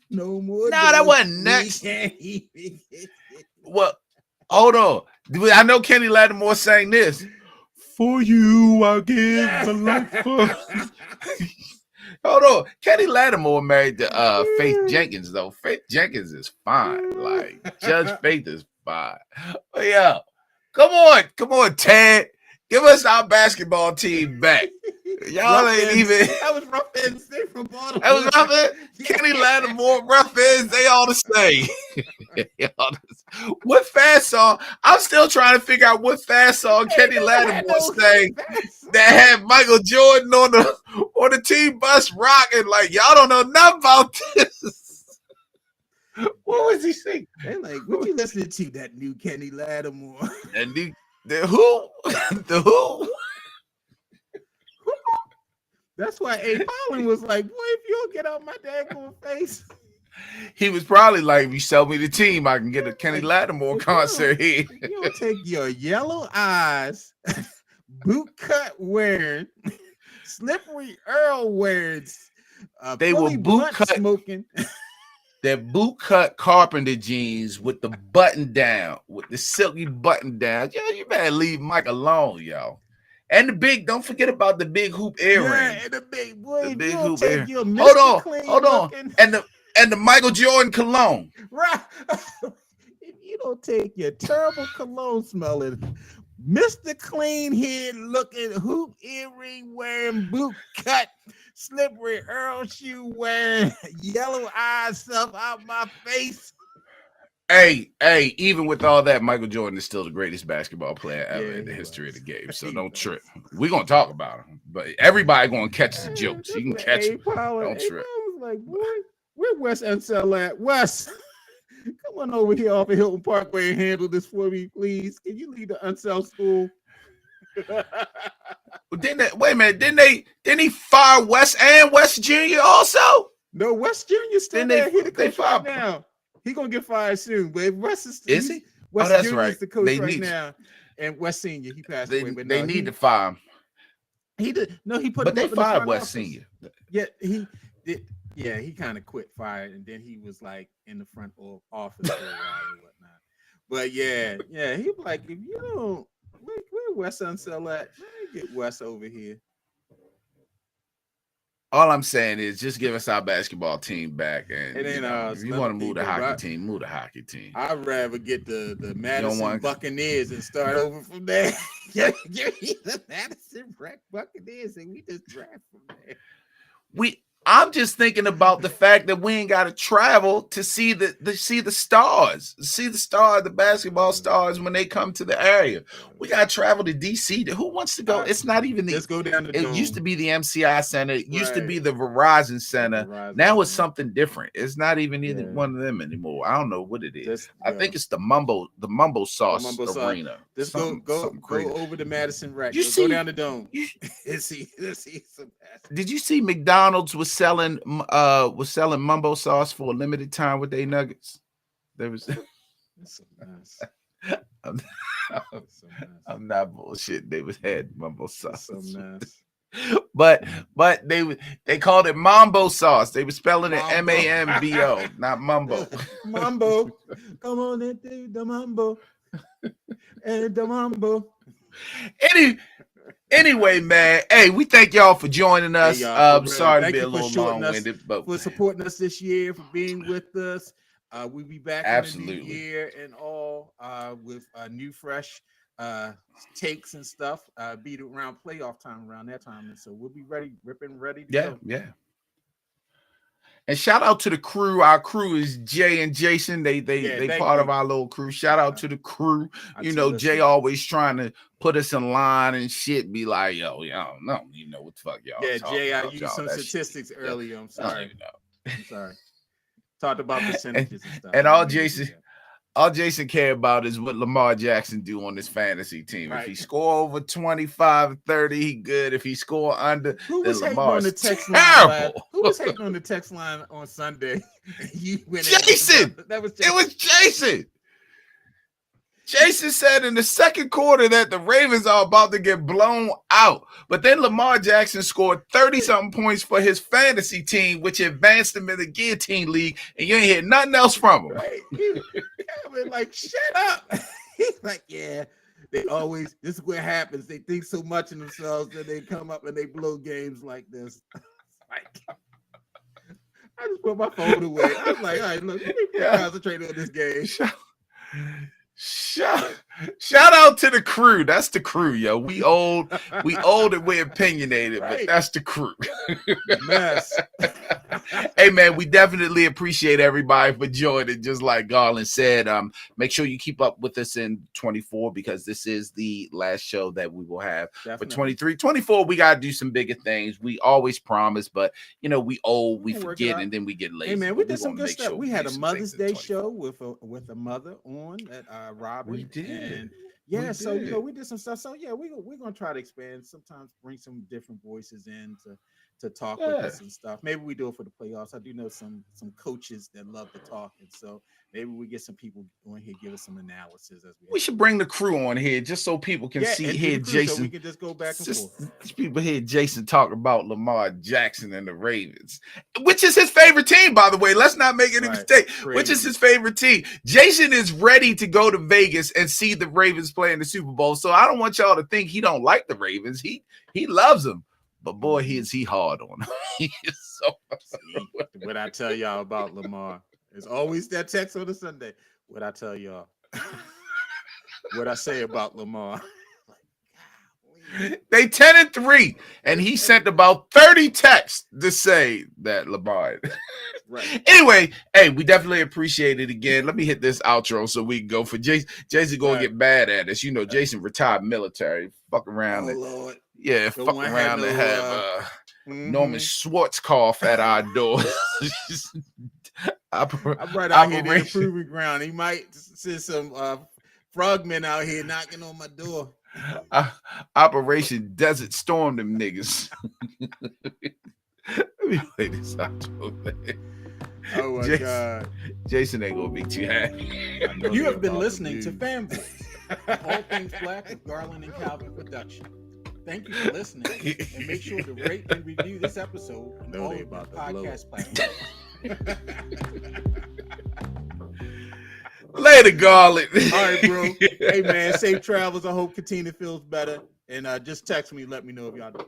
No more. No, that wasn't Next. Well, hold on. I know Kenny Lattimore sang this. For you, I'll give a life for. Hold on. Kenny Lattimore married to Faith Jenkins, though. Faith Jenkins is fine. Like, Judge Faith is fine. But yeah. Come on, Ted. Give us our basketball team back. Y'all ain't even. That was rough ends from Baltimore. That was rough ends. Kenny Lattimore, rough ends. They all the same. What fast song? I'm still trying to figure out what fast song Kenny Lattimore sang that had Michael Jordan on the team bus rocking. Like, y'all don't know nothing about this. What was he singing? They like, what you listening to? That new Kenny Lattimore. And the who? The who? That's why A. Pollen was like, boy, if you don't get out my daggone face. He was probably like, if you sell me the team, I can get a Kenny Lattimore concert here. You don't take your yellow eyes, boot cut wearing, slippery Earl wearing, they were boot cut smoking. They're boot cut carpenter jeans with the button down, with the silky button down. Yo, you better leave Mike alone, yo. And don't forget about the big hoop earring. Yeah, and the big boy. The big hoop earring. Hold on. And the Michael Jordan cologne. Right. If you don't take your terrible cologne smelling, Mr. Clean Head looking hoop earring wearing boot cut, slippery Earl shoe wearing, yellow eyes stuff out my face. Hey, even with all that, Michael Jordan is still the greatest basketball player ever in the history of the game. So don't trip. We're going to talk about him. But everybody going to catch the jokes. You can catch him. Don't trip. I was like, boy, where Wes Unseld at? Wes, come on over here off of Hilton Parkway and handle this for me, please. Can you leave the Unseld school? Wait a minute. Didn't he fire Wes and Wes Jr. also? No, Wes Jr. still there. He the coach right now. He gonna get fired soon, but if Wes is he? Wes that's Jr. right. is the coach right now, and Wes Senior he passed away. But they need to fire him. He did no. He put. But they fired Wes office. Senior. Yeah, he did. Yeah, he kind of quit, fired, and then he was like in the front office for a while and whatnot. But yeah, he was like, if you don't, where Wes Unseld at? Let me get Wes over here. All I'm saying is just give us our basketball team back. And it ain't if you want to move the hockey team, move the hockey team. I'd rather get the Madison Buccaneers and start over from there. Give me the Madison Buccaneers and we just draft from there. I'm just thinking about the fact that we ain't got to travel to see the stars, the basketball stars when they come to the area. We got to travel to DC. Who wants to go? It's not even Let's go down the dome. It used to be the MCI Center. It used to be the Verizon Center. Now it's something different. It's not even either one of them anymore. I don't know what it is. I think it's the Mumbo Sauce Arena. Let's go over to Madison Rack. Go down the dome. Let's see some. Did you see McDonald's was selling Mumbo sauce for a limited time with their nuggets? There was. So nice. I'm not bullshit. They had Mumbo sauce. So nice. But they called it Mambo sauce. They were spelling it Mambo, not Mumbo. Mambo, come on and do the Mambo, and the Mambo. Anyway, man. Hey, we thank y'all for joining us. Sorry to be a little long-winded, but for supporting us this year, for being with us. We'll be back in the new year and all with new, fresh takes and stuff. Be around playoff time around that time, and so we'll be ready to go. Yeah. And shout out to the crew. Our crew is Jay and Jason. They part of our little crew. Shout out to the crew. Jay always trying to put us in line and shit. Be like, yo, no, you know what the fuck, y'all. Yeah, Jay, I used some statistics earlier. I'm sorry. I'm sorry. Talked about percentages and stuff. And all Jason care about is what Lamar Jackson do on this fantasy team. Right. If he score over 25 or 30, he good. If he score under, who was hating Lamar's on the text line? Who was hating on the text line on Sunday? Jason. That was Jason. It was Jason. Jason said in the second quarter that the Ravens are about to get blown out. But then Lamar Jackson scored 30-something points for his fantasy team, which advanced him in the Guillotine League, and you ain't hear nothing else from him. Right? He was like, shut up. He's like, yeah, this is what happens. They think so much of themselves that they come up and they blow games like this. Like, I just put my phone away. I was like, all right, look, let me concentrate on this game. Shout out to the crew. That's the crew, yo. We old and we're opinionated, right. But that's the crew. Mess. Hey man, we definitely appreciate everybody for joining. Just like Garland said, make sure you keep up with us in 24 because this is the last show that we will have. Definitely. For 23. 24, we gotta do some bigger things. We always promise, but we forget and then we get lazy. Hey man, we did some good stuff. We had a Mother's Day show with a mother on that Robert. We did. And we did some stuff. So we're gonna try to expand. Sometimes bring some different voices in to talk with us and stuff. Maybe we do it for the playoffs. I do know some coaches that love to talk, and so maybe we get some people on here give us some analysis as we should bring the crew on here just so people can hear Jason. So we can just go back and forth. People hear Jason talk about Lamar Jackson and the Ravens, which is his favorite team, by the way. Let's not make any mistake. Crazy. Which is his favorite team. Jason is ready to go to Vegas and see the Ravens play in the Super Bowl. So I don't want y'all to think he don't like the Ravens. He loves them. But boy, he hard on him. He is so what I tell y'all about Lamar. It's always that text on a Sunday. What I tell y'all. What I say about Lamar. They 10-3, and he sent about 30 texts to say that Lamar. Right. Anyway, hey, we definitely appreciate it again. Let me hit this outro so we can go for Jason. Jason gonna get bad at us. Jason retired military. Fuck around. Lord. Yeah, fuck around and have Norman Schwarzkopf at our door. I'm right out here in the proving ground. He might send some frogmen out here knocking on my door. Operation Desert Storm them niggas. Let me play this outro, man. Oh my God. Jason ain't gonna be too happy. You have been listening to Fanboys, all things black with Garland and Calvin production. Thank you for listening, and make sure to rate and review this episode on all of the podcast platforms. Later, Garland. All right, bro. Hey, man, safe travels. I hope Katina feels better. And just text me, let me know if y'all